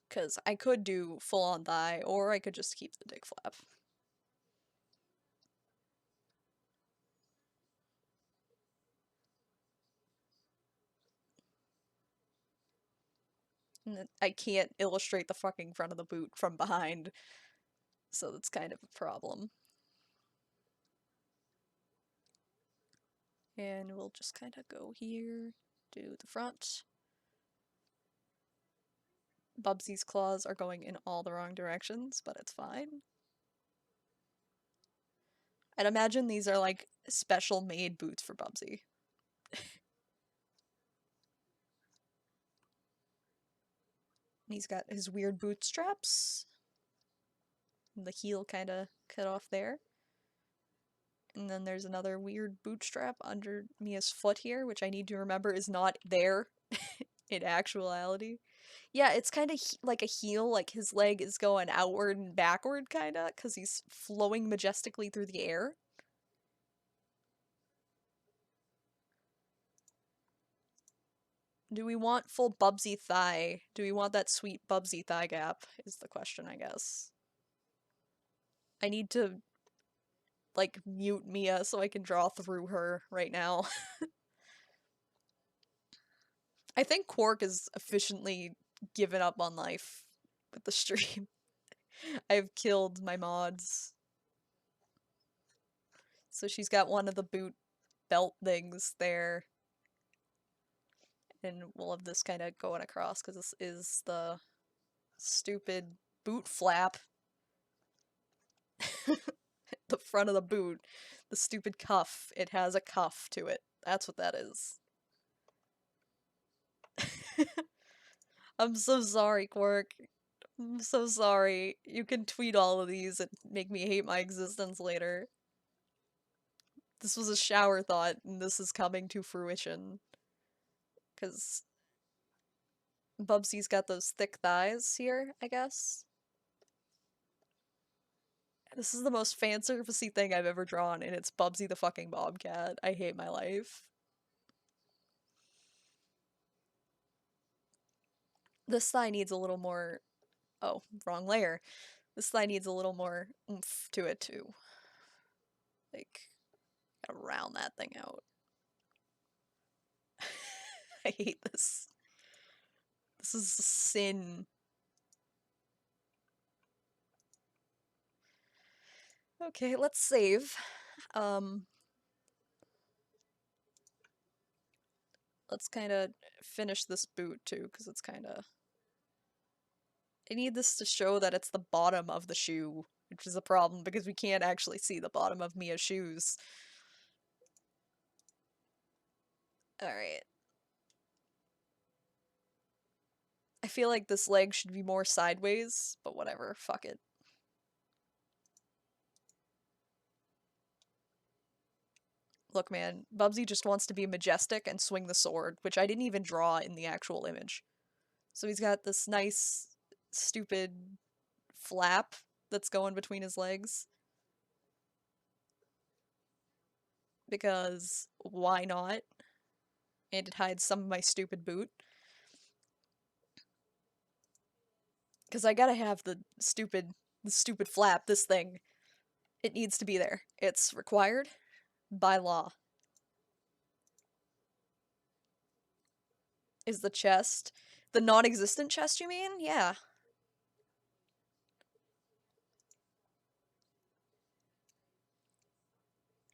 Because I could do full-on thigh, or I could just keep the dick flap. And I can't illustrate the fucking front of the boot from behind, so that's kind of a problem. And we'll just kind of go here, do the front. Bubsy's claws are going in all the wrong directions, but it's fine. I'd imagine these are like special made boots for Bubsy. He's got his weird bootstraps. The heel kind of cut off there. And then there's another weird bootstrap under Mia's foot here, which I need to remember is not there in actuality. Yeah, it's kind of like a heel, like his leg is going outward and backward, kind of, because he's flowing majestically through the air. Do we want full Bubsy thigh? Do we want that sweet Bubsy thigh gap, is the question, I guess. I need to, like, mute Mia so I can draw through her right now. I think Quark has efficiently given up on life with the stream. I've killed my mods. So she's got one of the boot belt things there. And we'll have this kind of going across because this is the stupid boot flap. The front of the boot. The stupid cuff. It has a cuff to it. That's what that is. I'm so sorry, Quark. I'm so sorry. You can tweet all of these and make me hate my existence later. This was a shower thought, and this is coming to fruition. Because Bubsy's got those thick thighs here, I guess. This is the most fan servicey thing I've ever drawn, and it's Bubsy the fucking Bobcat. I hate my life. This thigh needs a little more... Oh, wrong layer. This thigh needs a little more oomph to it, too. Like, gotta round that thing out. I hate this. This is a sin. Okay, let's save. Let's kind of finish this boot too, because it's kind of... I need this to show that it's the bottom of the shoe, which is a problem because we can't actually see the bottom of Mia's shoes. Alright. I feel like this leg should be more sideways, but whatever, fuck it. Look, man, Bubsy just wants to be majestic and swing the sword, which I didn't even draw in the actual image. So he's got this nice, stupid flap that's going between his legs. Because why not? And it hides some of my stupid boot. Because I gotta have the stupid flap, this thing. It needs to be there. It's required by law. Is the chest. The non-existent chest, you mean? Yeah.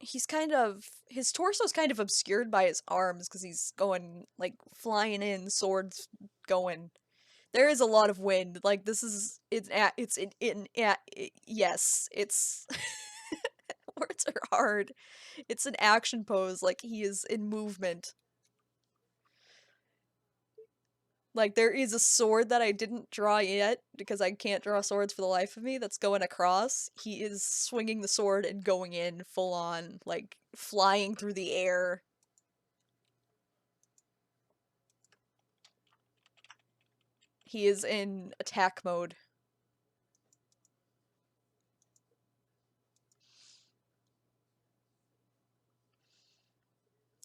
He's kind of... His torso's kind of obscured by his arms, because he's going, like, flying in, swords going. There is a lot of wind. Like, this is... Yes, it's... Words are hard. It's an action pose, like, he is in movement. Like, there is a sword that I didn't draw yet, because I can't draw swords for the life of me, that's going across. He is swinging the sword and going in full on, like, flying through the air. He is in attack mode.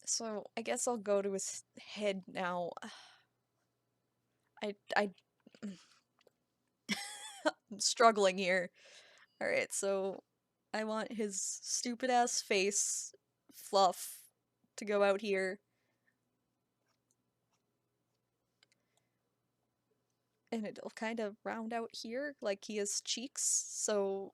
So, I guess I'll go to his head now. I'm struggling here. Alright, so I want his stupid ass face fluff to go out here. And it'll kind of round out here, like he has cheeks, so...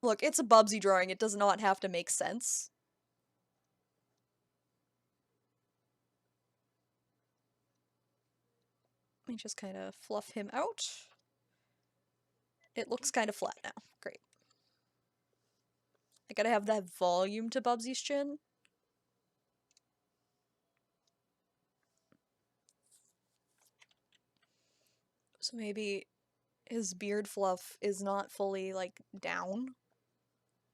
Look, it's a Bubsy drawing, it does not have to make sense. Let me just kind of fluff him out. It looks kind of flat now. Great. I gotta have that volume to Bubsy's chin. So maybe his beard fluff is not fully, like, down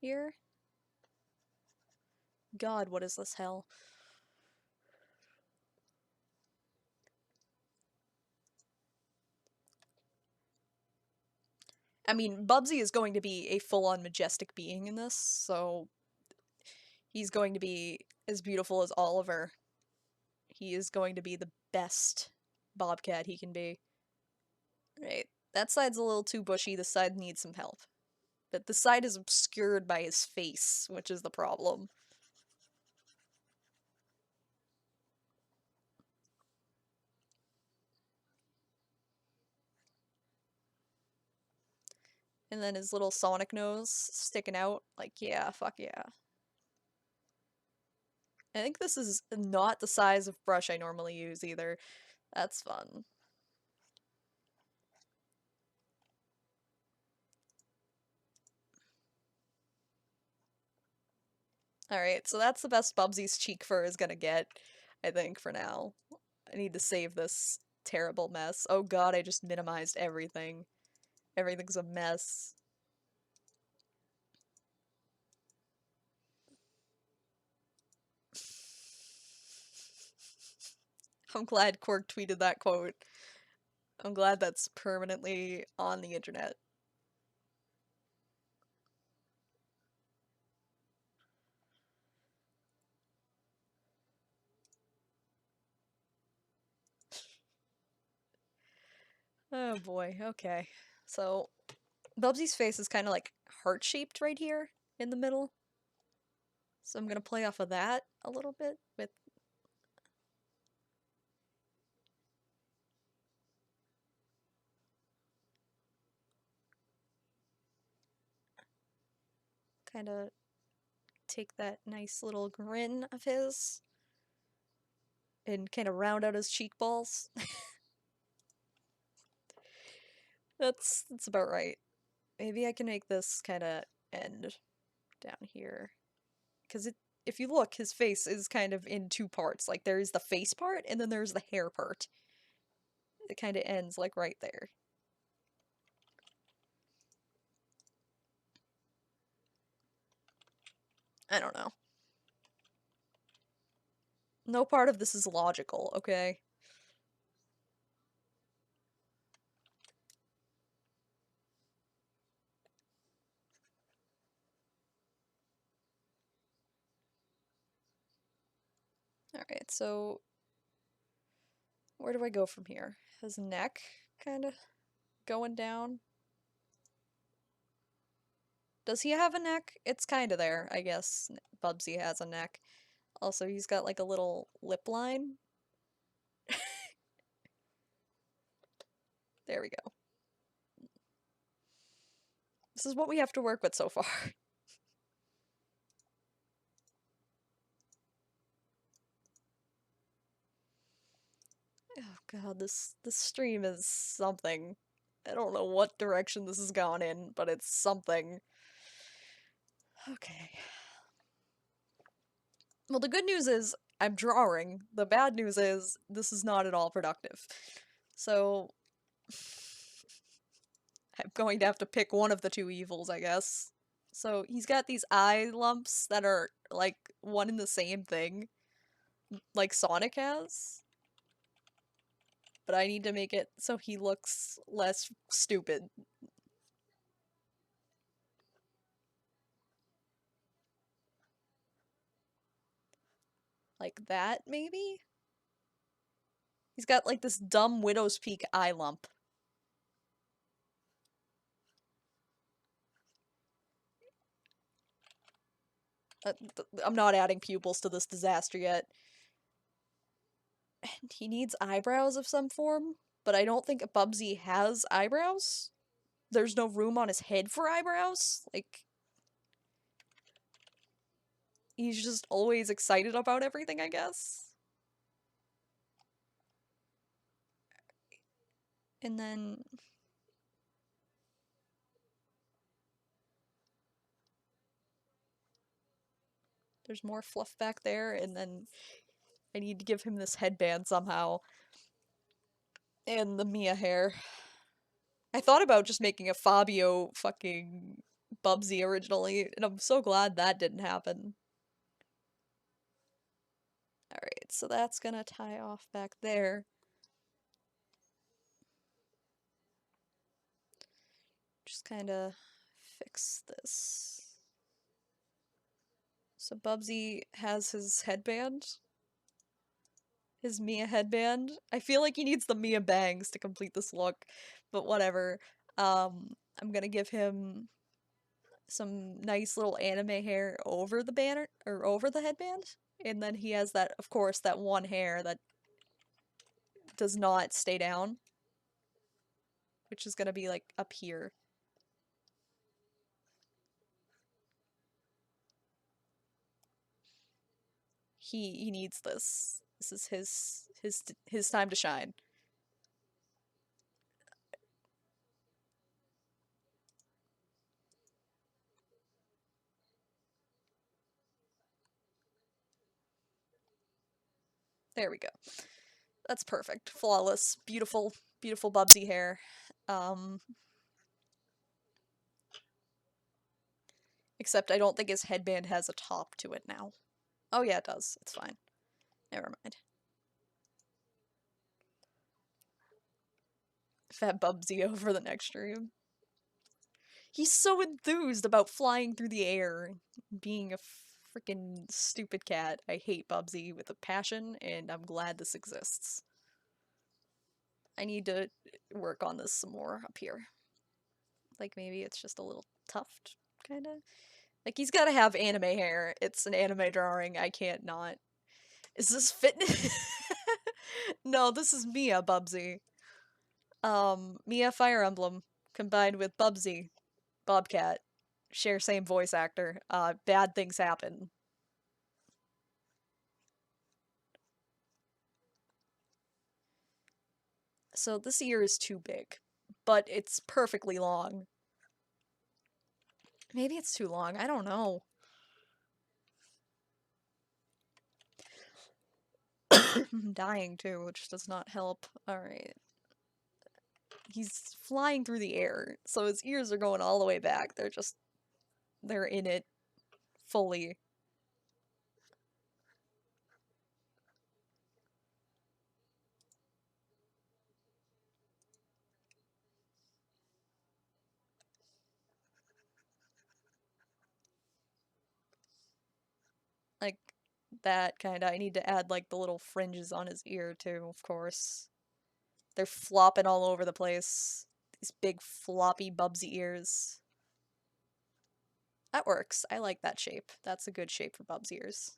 here. God, what is this hell? I mean, Bubsy is going to be a full-on majestic being in this, so he's going to be as beautiful as Oliver. He is going to be the best Bobcat he can be. Right, that side's a little too bushy, this side needs some help. But the side is obscured by his face, which is the problem. And then his little Sonic nose sticking out, like, yeah, fuck yeah. I think this is not the size of brush I normally use either. That's fun. Alright, so that's the best Bubsy's cheek fur is gonna get, I think, for now. I need to save this terrible mess. Oh god, I just minimized everything. Everything's a mess. I'm glad Quark tweeted that quote. I'm glad that's permanently on the internet. Oh boy, okay. So, Bubsy's face is kind of like heart-shaped right here in the middle. So I'm gonna play off of that a little bit with... kind of take that nice little grin of his and kind of round out his cheek balls. That's about right. Maybe I can make this kind of end down here. Because if you look, his face is kind of in two parts. Like, there's the face part, and then there's the hair part. It kind of ends, like, right there. I don't know. No part of this is logical, okay? Alright, so... where do I go from here? His neck, kind of going down. Does he have a neck? It's kind of there, I guess. Bubsy has a neck. Also, he's got like a little lip line. There we go. This is what we have to work with so far. Oh god, this stream is something. I don't know what direction this has gone in, but it's something. Okay. Well, the good news is, I'm drawing. The bad news is this is not at all productive. So I'm going to have to pick one of the two evils, I guess. So he's got these eye lumps that are like one and the same thing, like Sonic has. But I need to make it so he looks less stupid. Like that, maybe? He's got like this dumb widow's peak eye lump. I'm not adding pupils to this disaster yet. And he needs eyebrows of some form, but I don't think Bubsy has eyebrows. There's no room on his head for eyebrows. Like, he's just always excited about everything, I guess. And then there's more fluff back there, and then I need to give him this headband somehow. And the Mia hair. I thought about just making a Fabio fucking Bubsy originally, and I'm so glad that didn't happen. Alright, so that's gonna tie off back there. Just kinda fix this. So Bubsy has his headband. His Mia headband. I feel like he needs the Mia bangs to complete this look, but whatever. I'm gonna give him some nice little anime hair over the banner, or over the headband. And then he has that, of course, that one hair that does not stay down, which is gonna be like up here. He needs this. This is his time to shine. There we go. That's perfect. Flawless. Beautiful, beautiful Bubsy hair. Except I don't think his headband has a top to it now. Oh yeah, it does. It's fine. Never mind. Fat Bubsy over the next stream. He's so enthused about flying through the air, being a freaking stupid cat. I hate Bubsy with a passion, and I'm glad this exists. I need to work on this some more up here. Like, maybe it's just a little tuft, kinda? Like, he's gotta have anime hair. It's an anime drawing. I can't not. Is this fitness? No, this is Mia Bubsy. Mia Fire Emblem combined with Bubsy, Bobcat, share same voice actor. Bad things happen. So this ear is too big, but it's perfectly long. Maybe it's too long, I don't know. I'm dying too, which does not help. Alright. He's flying through the air, so his ears are going all the way back. They're in it fully. Like, that kinda. I need to add, like, the little fringes on his ear, too, of course. They're flopping all over the place. These big floppy Bubsy ears. That works. I like that shape. That's a good shape for Bub's ears.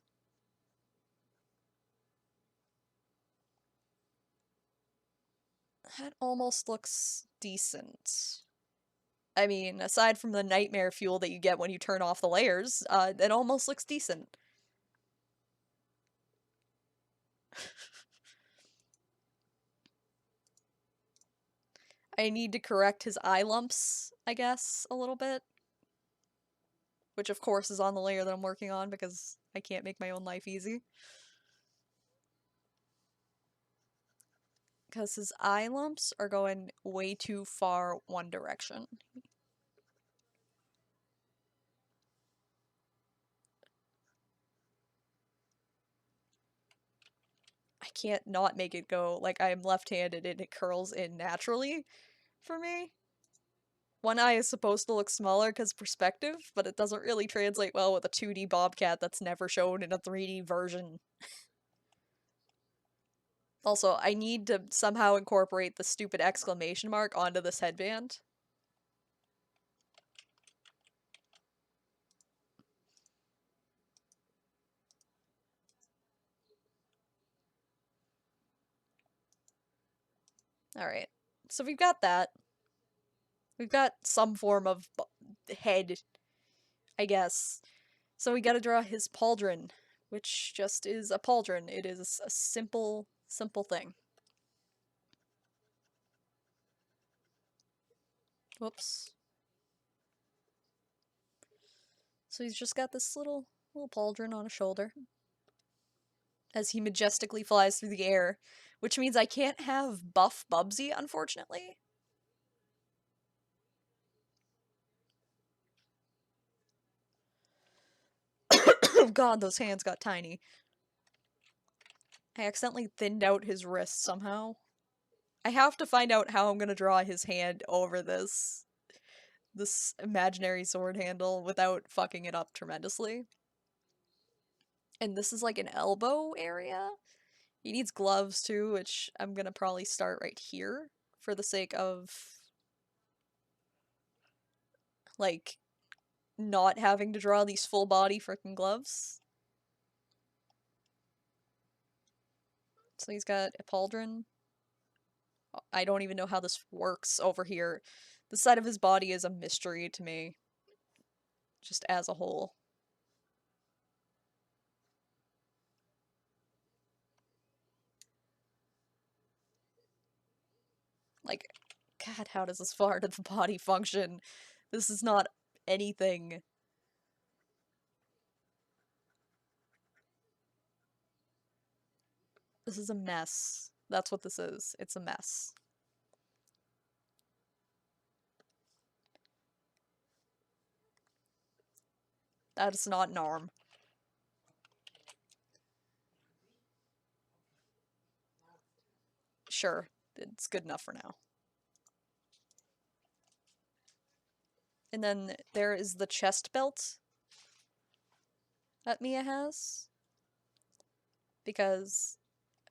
That almost looks decent. I mean, aside from the nightmare fuel that you get when you turn off the layers, it almost looks decent. I need to correct his eye lumps, I guess, a little bit. Which, of course, is on the layer that I'm working on because I can't make my own life easy. because his eye lumps are going way too far one direction. I can't not make it go like I'm left-handed and it curls in naturally for me. One eye is supposed to look smaller because perspective, but it doesn't really translate well with a 2D Bobcat that's never shown in a 3D version. Also, I need to somehow incorporate the stupid exclamation mark onto this headband. Alright, so we've got that. We've got some form of head, I guess. So we gotta draw his pauldron, which just is a pauldron. It is a simple, simple thing. Whoops. So he's just got this little pauldron on his shoulder as he majestically flies through the air, which means I can't have buff Bubsy, unfortunately. Oh god, those hands got tiny. I accidentally thinned out his wrist somehow. I have to find out how I'm gonna draw his hand over this imaginary sword handle without fucking it up tremendously. And this is like an elbow area. He needs gloves too, which I'm gonna probably start right here for the sake of like not having to draw these full body frickin' gloves. So he's got a pauldron. I don't even know how this works over here. The side of his body is a mystery to me, just as a whole. Like, God, how does this part of the body function? This is not anything. This is a mess. That's what this is. It's a mess. That is not an arm. Sure, it's good enough for now. And then there is the chest belt that Mia has. Because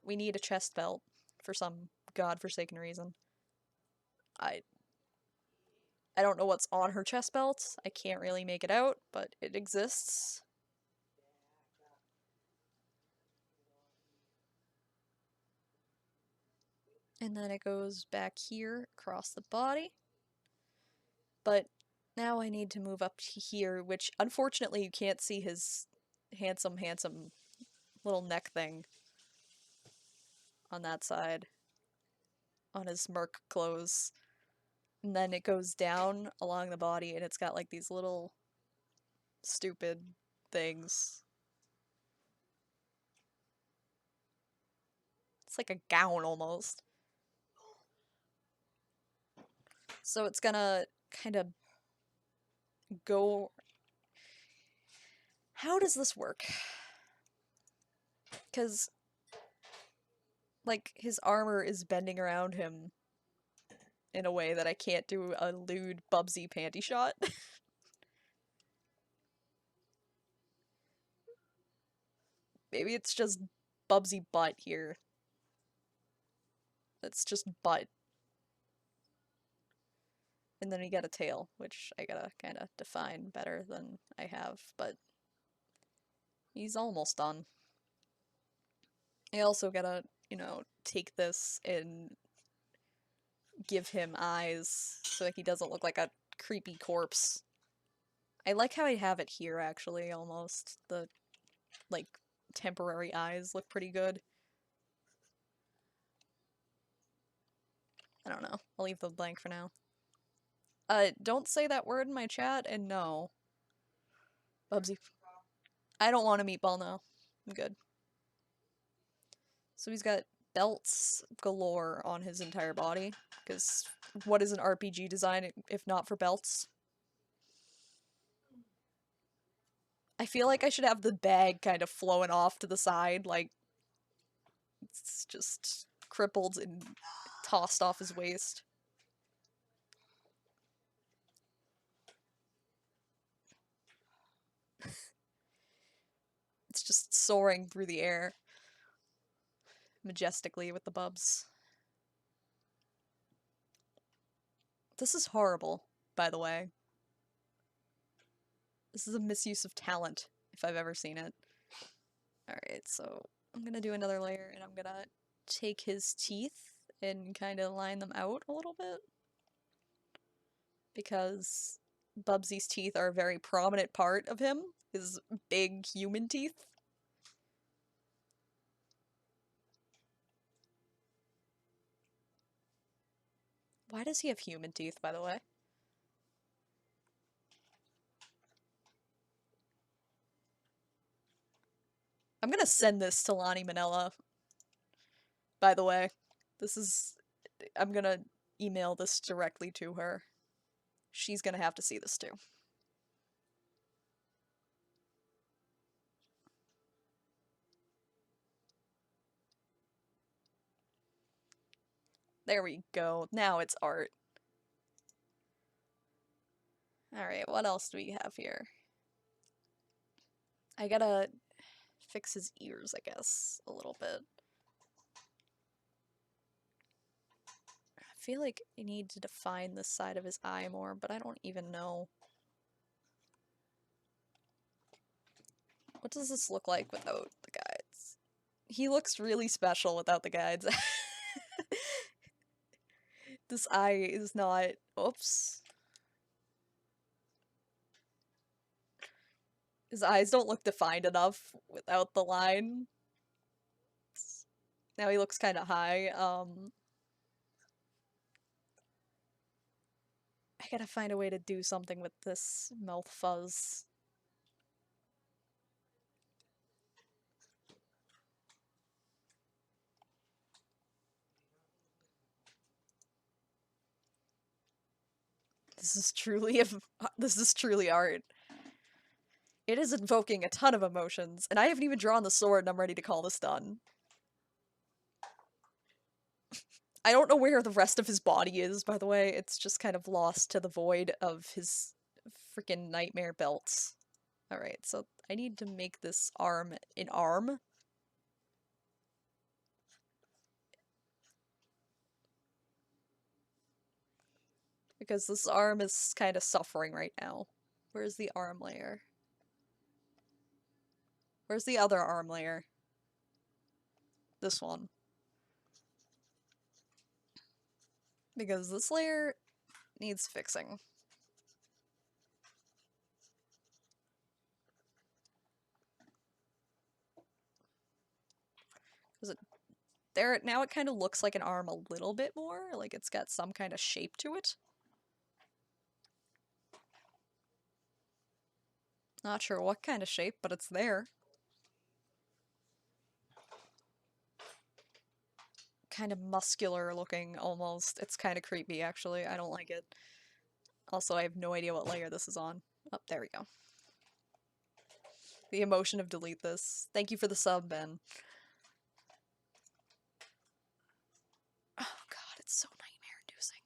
we need a chest belt for some godforsaken reason. I don't know what's on her chest belt. I can't really make it out, but it exists. And then it goes back here across the body. But now I need to move up to here, which unfortunately you can't see his handsome, handsome little neck thing on that side. On his merc clothes. And then it goes down along the body and it's got like these little stupid things. It's like a gown almost. So it's gonna kind of go... How does this work? Because, like, his armor is bending around him in a way that I can't do a lewd Bubsy panty shot. Maybe it's just Bubsy butt here. It's just butt. And then we got a tail, which I gotta kind of define better than I have, but he's almost done. I also gotta, you know, take this and give him eyes so he doesn't look like a creepy corpse. I like how I have it here, actually, almost. The, like, temporary eyes look pretty good. I don't know. I'll leave them blank for now. Don't say that word in my chat, and no. Bubsy. I don't want a meatball now. I'm good. So he's got belts galore on his entire body, because what is an RPG design if not for belts? I feel like I should have the bag kind of flowing off to the side, like it's just crippled and tossed off his waist. It's just soaring through the air majestically with the bubs. This is horrible, by the way. This is a misuse of talent, if I've ever seen it. Alright, so I'm gonna do another layer, and I'm gonna take his teeth and kind of line them out a little bit. Because Bubsy's teeth are a very prominent part of him. His big human teeth. Why does he have human teeth, by the way? I'm gonna send this to Lani Minella, by the way. I'm gonna email this directly to her. She's gonna have to see this too. There we go. Now it's art. Alright, what else do we have here? I gotta fix his ears, I guess, a little bit. I feel like I need to define this side of his eye more, but I don't even know. What does this look like without the guides? He looks really special without the guides. This eye is not... Oops. His eyes don't look defined enough without the line. Now he looks kind of high. I gotta find a way to do something with this mouth fuzz. This is truly art. It is invoking a ton of emotions, and I haven't even drawn the sword and I'm ready to call this done. I don't know where the rest of his body is, by the way. It's just kind of lost to the void of his freaking nightmare belts. Alright, so I need to make this arm an arm. Because this arm is kind of suffering right now. Where's the arm layer? Where's the other arm layer? This one. Because this layer needs fixing. There, now it kind of looks like an arm a little bit more, like it's got some kind of shape to it. Not sure what kind of shape, but it's there. Kind of muscular looking, almost. It's kind of creepy, actually. I don't like it. Also, I have no idea what layer this is on. Oh, there we go. The emotion of delete this. Thank you for the sub, Ben. Oh god, it's so nightmare-inducing.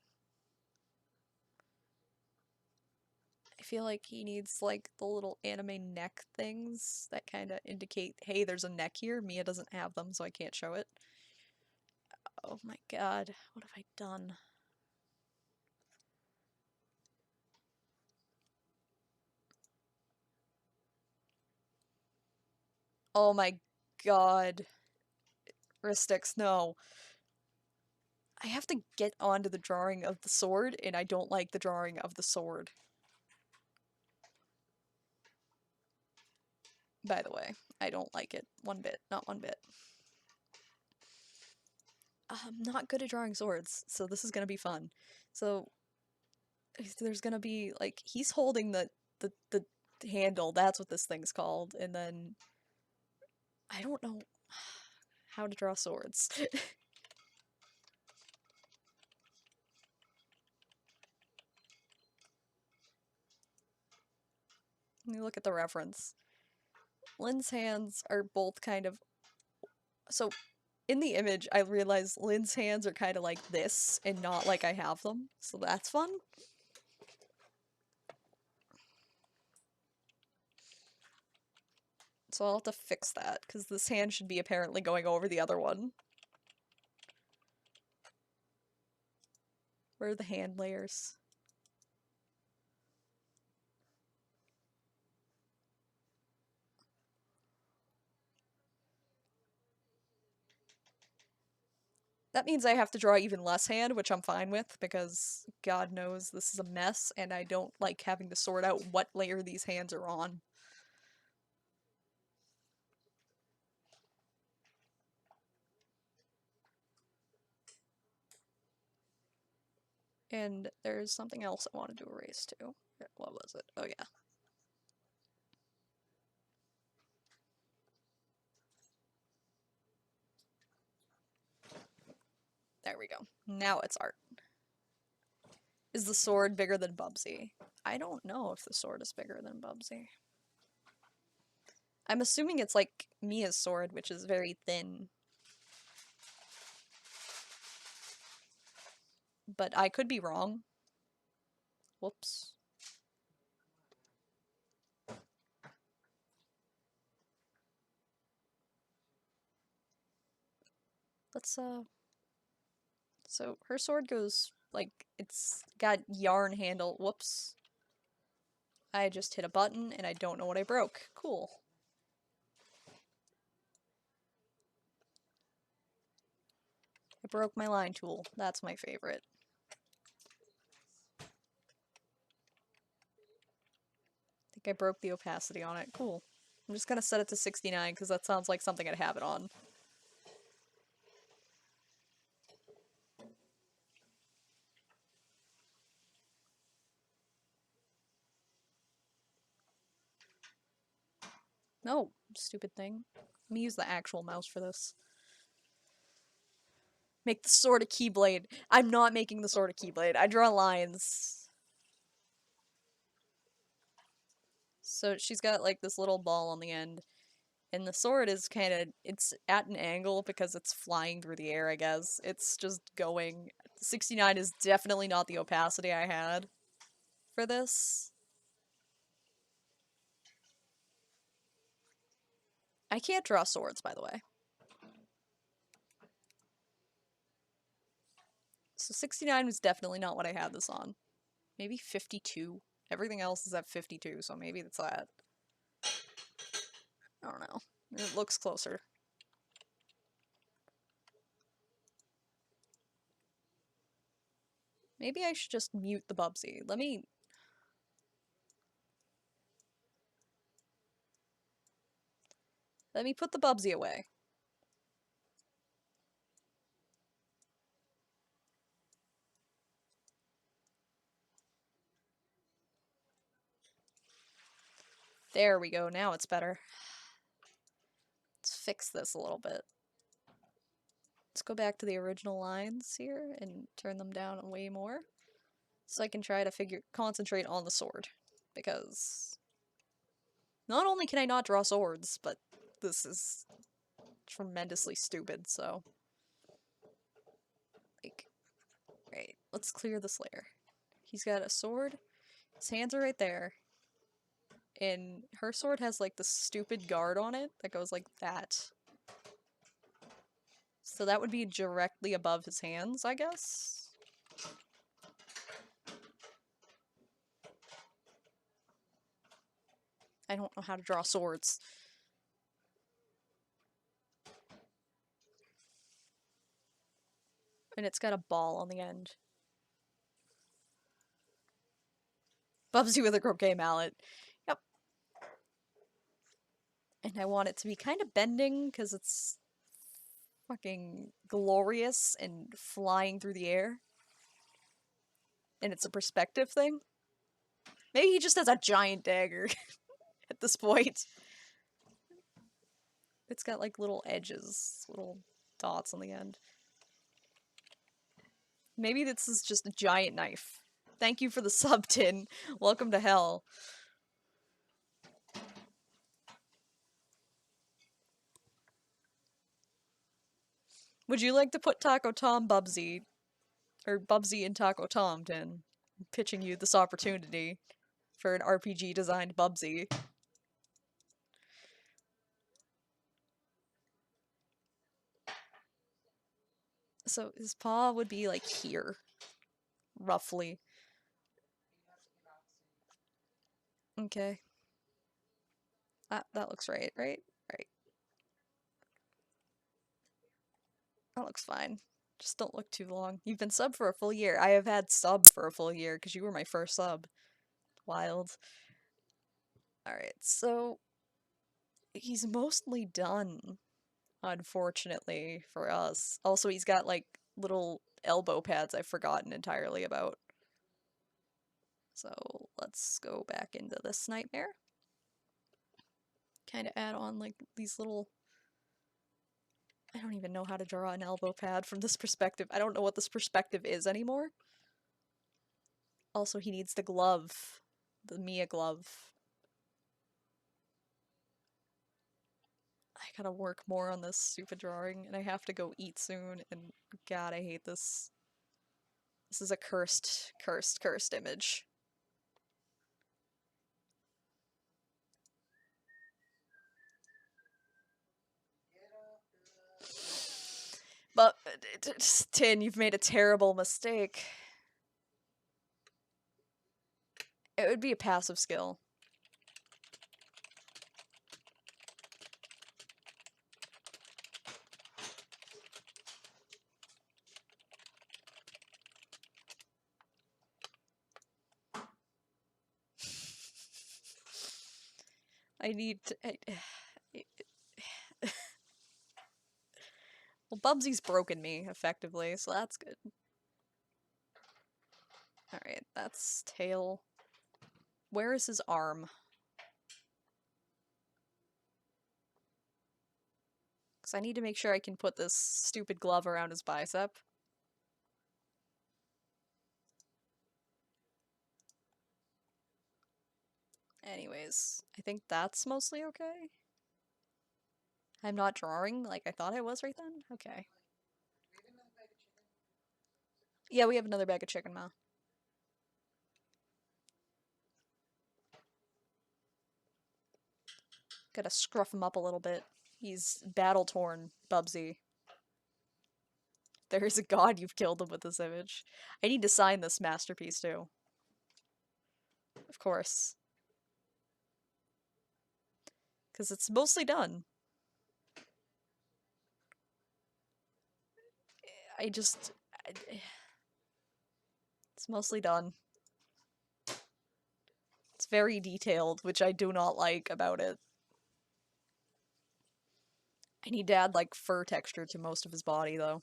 I feel like he needs, like, the little anime neck things that kind of indicate, hey, there's a neck here. Mia doesn't have them, so I can't show it. Oh my god, what have I done? Oh my god. Ristix, no. I have to get onto the drawing of the sword, and I don't like the drawing of the sword. By the way, I don't like it one bit, not one bit. I'm not good at drawing swords, so this is gonna be fun. So, there's gonna be, like, he's holding the handle, that's what this thing's called, and then I don't know how to draw swords. Let me look at the reference. Lynn's hands are both kind of... So, in the image, I realized Lynn's hands are kind of like this, and not like I have them. So that's fun. So I'll have to fix that, because this hand should be apparently going over the other one. Where are the hand layers? That means I have to draw even less hand, which I'm fine with, because God knows this is a mess, and I don't like having to sort out what layer these hands are on. And there's something else I wanted to erase too. What was it? Oh yeah. There we go. Now it's art. Is the sword bigger than Bubsy? I don't know if the sword is bigger than Bubsy. I'm assuming it's like Mia's sword, which is very thin. But I could be wrong. Whoops. Let's, So her sword goes, like, it's got yarn handle. Whoops. I just hit a button and I don't know what I broke. Cool. I broke my line tool. That's my favorite. I think I broke the opacity on it. Cool. I'm just gonna set it to 69 because that sounds like something I'd have it on. No, stupid thing. Let me use the actual mouse for this. Make the sword a keyblade. I'm not making the sword a keyblade. I draw lines. So she's got like this little ball on the end. And the sword is kind of, it's at an angle because it's flying through the air, I guess. It's just going. 69 is definitely not the opacity I had for this. I can't draw swords, by the way. So 69 was definitely not what I had this on. Maybe 52. Everything else is at 52, so maybe it's that. I don't know. It looks closer. Maybe I should just mute the Bubsy. Let me put the Bubsy away. There we go, now it's better. Let's fix this a little bit. Let's go back to the original lines here and turn them down way more. So I can try to concentrate on the sword. Because not only can I not draw swords, but this is tremendously stupid, so. Like, right, let's clear this layer. He's got a sword, his hands are right there, and her sword has like the stupid guard on it that goes like that. So that would be directly above his hands, I guess? I don't know how to draw swords. And it's got a ball on the end. Bubsy with a croquet mallet. Yep. And I want it to be kind of bending, because it's fucking glorious and flying through the air. And it's a perspective thing. Maybe he just has a giant dagger at this point. It's got like little edges, little dots on the end. Maybe this is just a giant knife. Thank you for the sub, Tin. Welcome to hell. Would you like to put Taco Tom Bubsy, or Bubsy and Taco Tom, Tin? I'm pitching you this opportunity for an RPG designed Bubsy. So his paw would be like here, roughly. Okay. That looks right, right? Right. That looks fine. Just don't look too long. You've been sub for a full year. I have had sub for a full year because you were my first sub. Wild. Alright, so he's mostly done, unfortunately, for us. Also, he's got like little elbow pads I've forgotten entirely about. So let's go back into this nightmare. Kind of add on like these little... I don't even know how to draw an elbow pad from this perspective. I don't know what this perspective is anymore. Also, he needs the glove. The Mia glove. I gotta work more on this stupid drawing, and I have to go eat soon, and god, I hate this. This is a cursed, cursed, cursed image. But, Tin, you've made a terrible mistake. It would be a passive skill. I need to... Well, Bubsy's broken me, effectively, so that's good. Alright, that's tail. Where is his arm? Because I need to make sure I can put this stupid glove around his bicep. Anyways, I think that's mostly okay. I'm not drawing like I thought I was right then? Okay. Yeah, we have another bag of chicken, Ma. Gotta scruff him up a little bit. He's battle-torn, Bubsy. There is a god you've killed him with this image. I need to sign this masterpiece, too. Of course. Because it's mostly done. It's mostly done. It's very detailed, which I do not like about it. I need to add, like, fur texture to most of his body, though.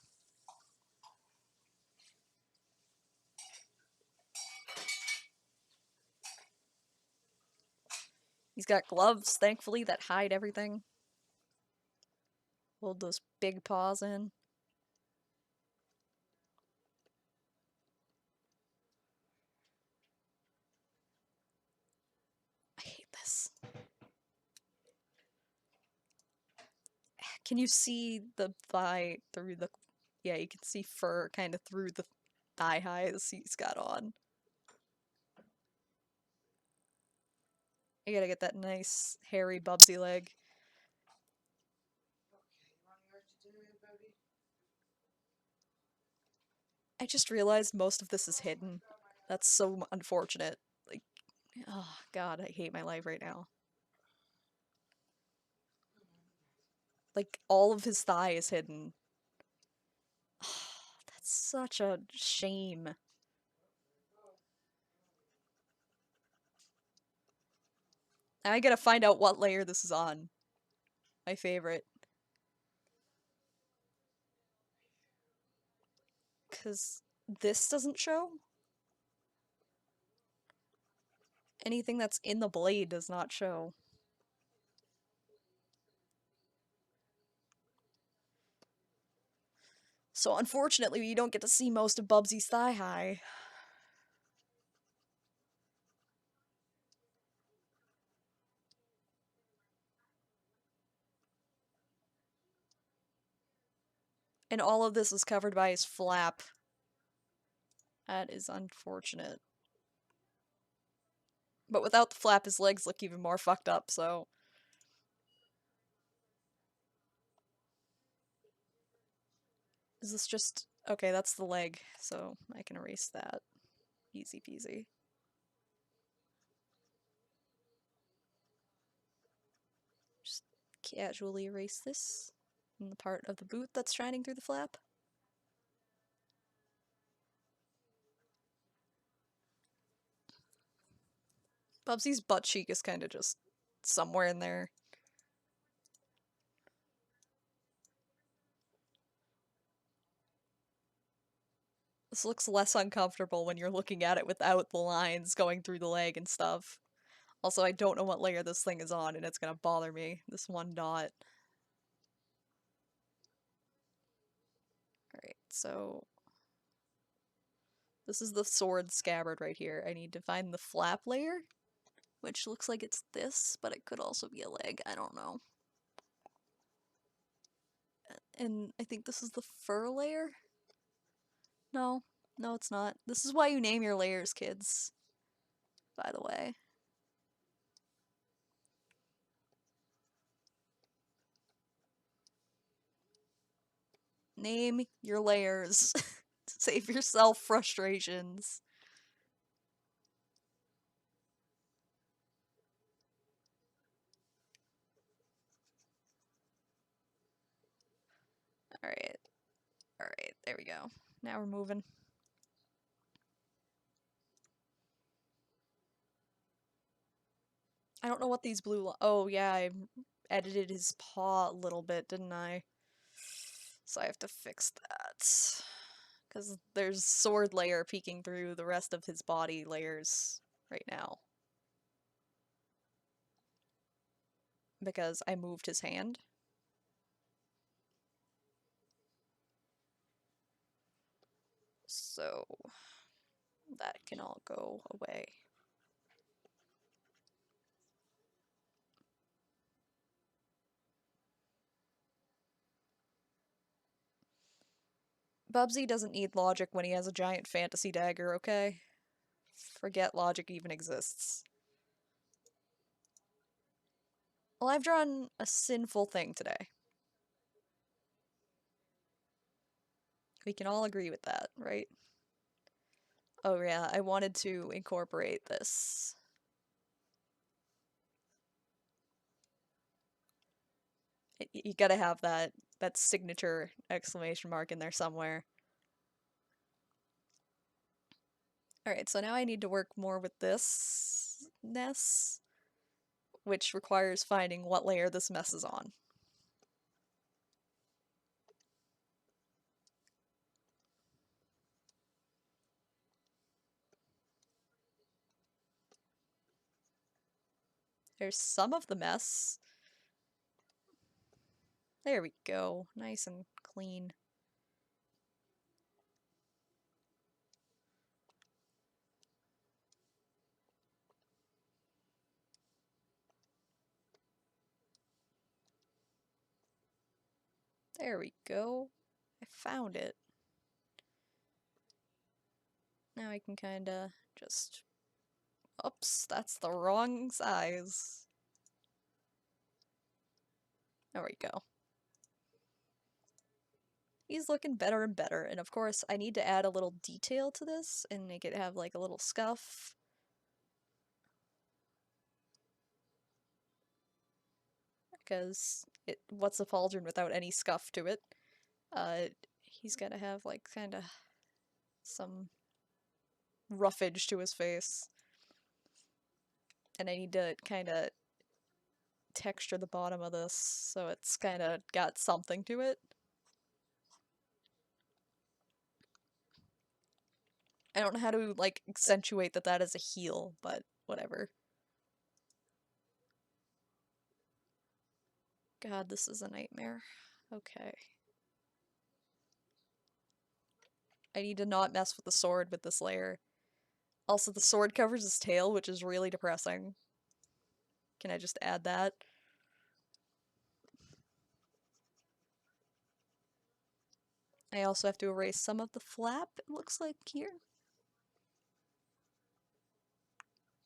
He's got gloves, thankfully, that hide everything. Hold those big paws in. I hate this. Can you see the thigh through the... Yeah, you can see fur kind of through the thigh highs he's got on. I gotta get that nice, hairy Bubsy leg. I just realized most of this is hidden. That's so unfortunate. Like, oh god, I hate my life right now. Like, all of his thigh is hidden. That's such a shame. I gotta find out what layer this is on. My favorite. Because this doesn't show. Anything that's in the blade does not show. So unfortunately, you don't get to see most of Bubsy's thigh high. And all of this is covered by his flap. That is unfortunate. But without the flap, his legs look even more fucked up, so... Is this just... Okay, that's the leg, so I can erase that. Easy peasy. Just casually erase this. And the part of the boot that's shining through the flap. Bubsy's butt cheek is kind of just somewhere in there. This looks less uncomfortable when you're looking at it without the lines going through the leg and stuff. Also, I don't know what layer this thing is on, and it's gonna bother me. This one dot. Alright, so... This is the sword scabbard right here. I need to find the flap layer, which looks like it's this, but it could also be a leg. I don't know. And I think this is the fur layer? No. No, it's not. This is why you name your layers, kids. By the way. Name your layers. Save yourself frustrations. Alright. Alright, there we go. Now we're moving. I don't know what these blue oh yeah, I edited his paw a little bit, didn't I? So I have to fix that. Because there's sword layer peeking through the rest of his body layers right now. Because I moved his hand. So that can all go away. Bubsy doesn't need logic when he has a giant fantasy dagger, okay? Forget logic even exists. Well, I've drawn a sinful thing today. We can all agree with that, right? Oh yeah, I wanted to incorporate this. You gotta have that signature exclamation mark in there somewhere. Alright, so now I need to work more with this mess, which requires finding what layer this mess is on. There's some of the mess. There we go. Nice and clean. There we go. I found it. Now I can kinda just... Oops, that's the wrong size. There we go. He's looking better and better, and of course I need to add a little detail to this and make it have like a little scuff. Because what's a pauldron without any scuff to it? He's gotta have like kinda some roughage to his face. And I need to kinda texture the bottom of this so it's kinda got something to it. I don't know how to, like, accentuate that that is a heel, but whatever. God, this is a nightmare. Okay. I need to not mess with the sword with this layer. Also, the sword covers his tail, which is really depressing. Can I just add that? I also have to erase some of the flap, it looks like here.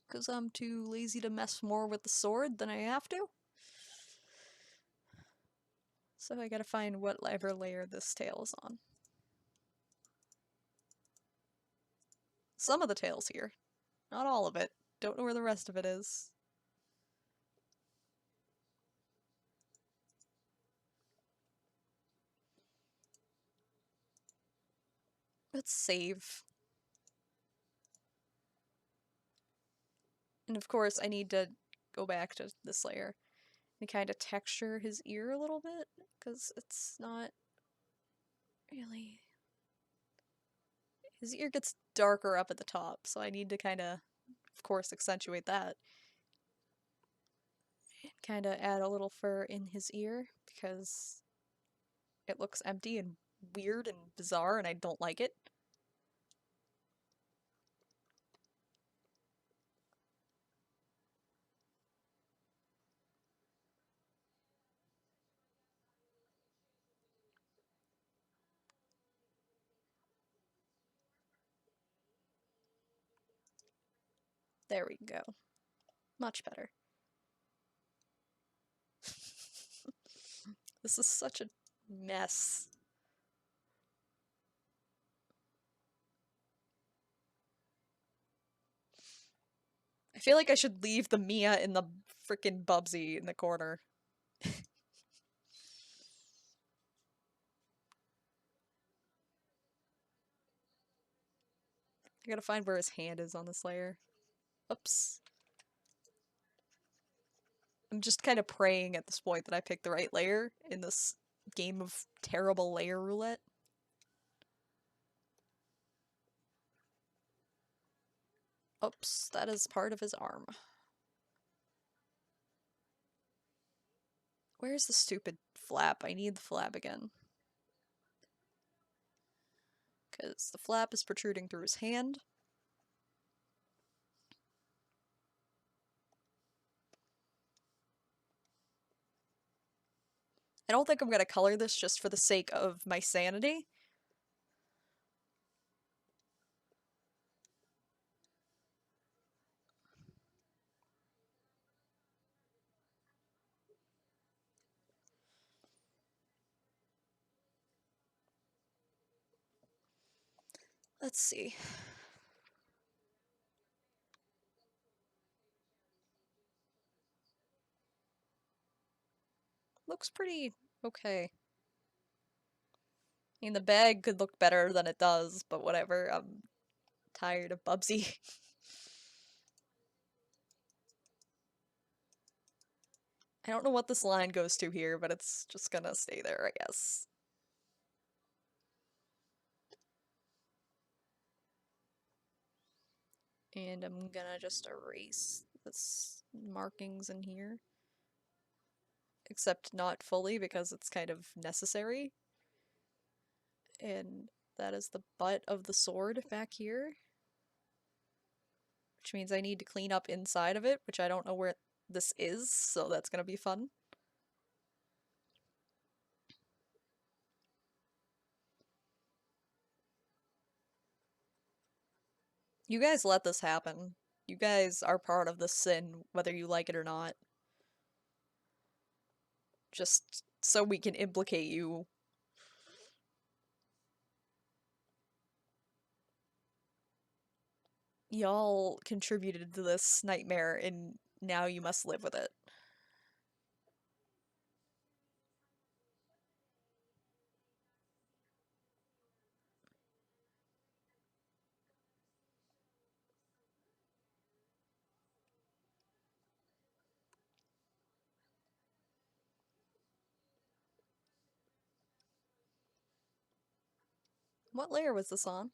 Because I'm too lazy to mess more with the sword than I have to. So I gotta find whatever layer this tail is on. Some of the tail's here. Not all of it. Don't know where the rest of it is. Let's save. And of course, I need to go back to this layer and kind of texture his ear a little bit, because it's not really... His ear gets darker up at the top, so I need to kind of course, accentuate that. And kind of add a little fur in his ear, because it looks empty and weird and bizarre, and I don't like it. There we go. Much better. This is such a mess. I feel like I should leave the Mia and the frickin' Bubsy in the corner. I gotta find where his hand is on this layer. Oops. I'm just kind of praying at this point that I picked the right layer in this game of terrible layer roulette. Oops, that is part of his arm. Where's the stupid flap? I need the flap again. Because the flap is protruding through his hand. I don't think I'm gonna color this just for the sake of my sanity. Let's see. Looks pretty okay. I mean, the bag could look better than it does, but whatever. I'm tired of Bubsy. I don't know what this line goes to here, but it's just gonna stay there, I guess. And I'm gonna just erase this markings in here. Except not fully, because it's kind of necessary. And that is the butt of the sword back here. Which means I need to clean up inside of it, which I don't know where this is, so that's gonna be fun. You guys let this happen. You guys are part of the sin, whether you like it or not. Just so we can implicate you. Y'all contributed to this nightmare, and now you must live with it. What layer was this on?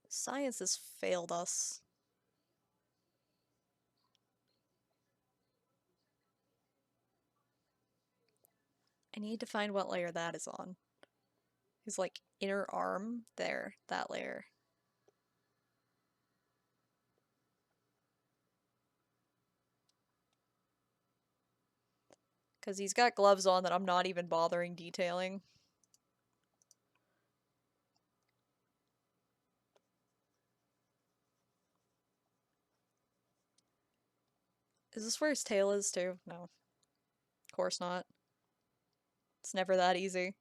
Science has failed us. I need to find what layer that is on. His, like, inner arm. There, that layer. Because he's got gloves on that I'm not even bothering detailing. Is this where his tail is too? No. Of course not. It's never that easy.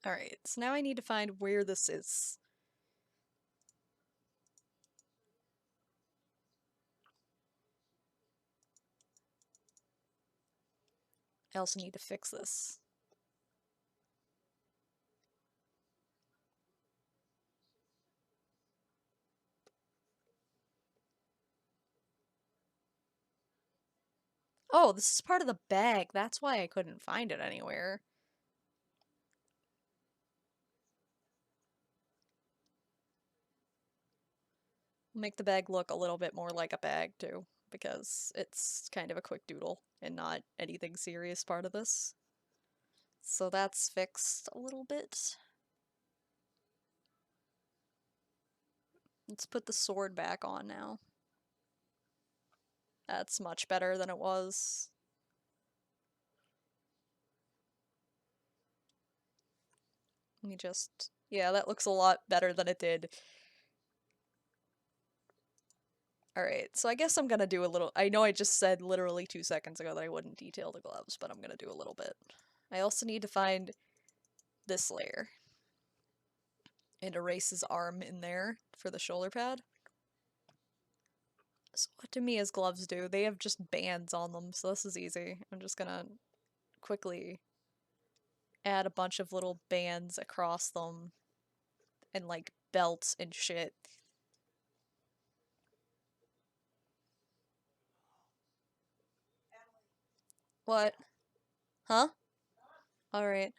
Alright, so now I need to find where this is. I also need to fix this. Oh, this is part of the bag. That's why I couldn't find it anywhere. Make the bag look a little bit more like a bag too, because it's kind of a quick doodle and not anything serious part of this. So that's fixed a little bit. Let's put the sword back on now. That's much better than it was. Let me just... Yeah, that looks a lot better than it did. Alright, so I guess I'm gonna do a little... I know I just said literally 2 seconds ago that I wouldn't detail the gloves, but I'm gonna do a little bit. I also need to find this layer and erase his arm in there for the shoulder pad. So what do Mia's gloves do? They have just bands on them, so this is easy. I'm just gonna quickly add a bunch of little bands across them and like belts and shit. What? Huh? Alright.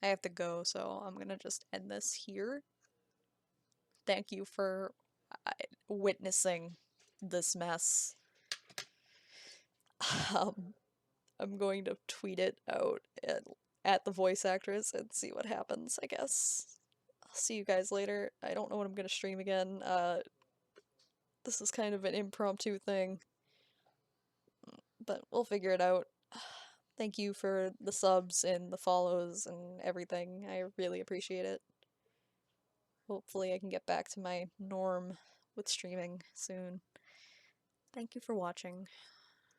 I have to go, so I'm gonna just end this here. Thank you for witnessing this mess. I'm going to tweet it out at the voice actress and see what happens, I guess. I'll see you guys later. I don't know when I'm gonna stream again. This is kind of an impromptu thing, but we'll figure it out. Thank you for the subs and the follows and everything. I really appreciate it. Hopefully I can get back to my norm with streaming soon. Thank you for watching.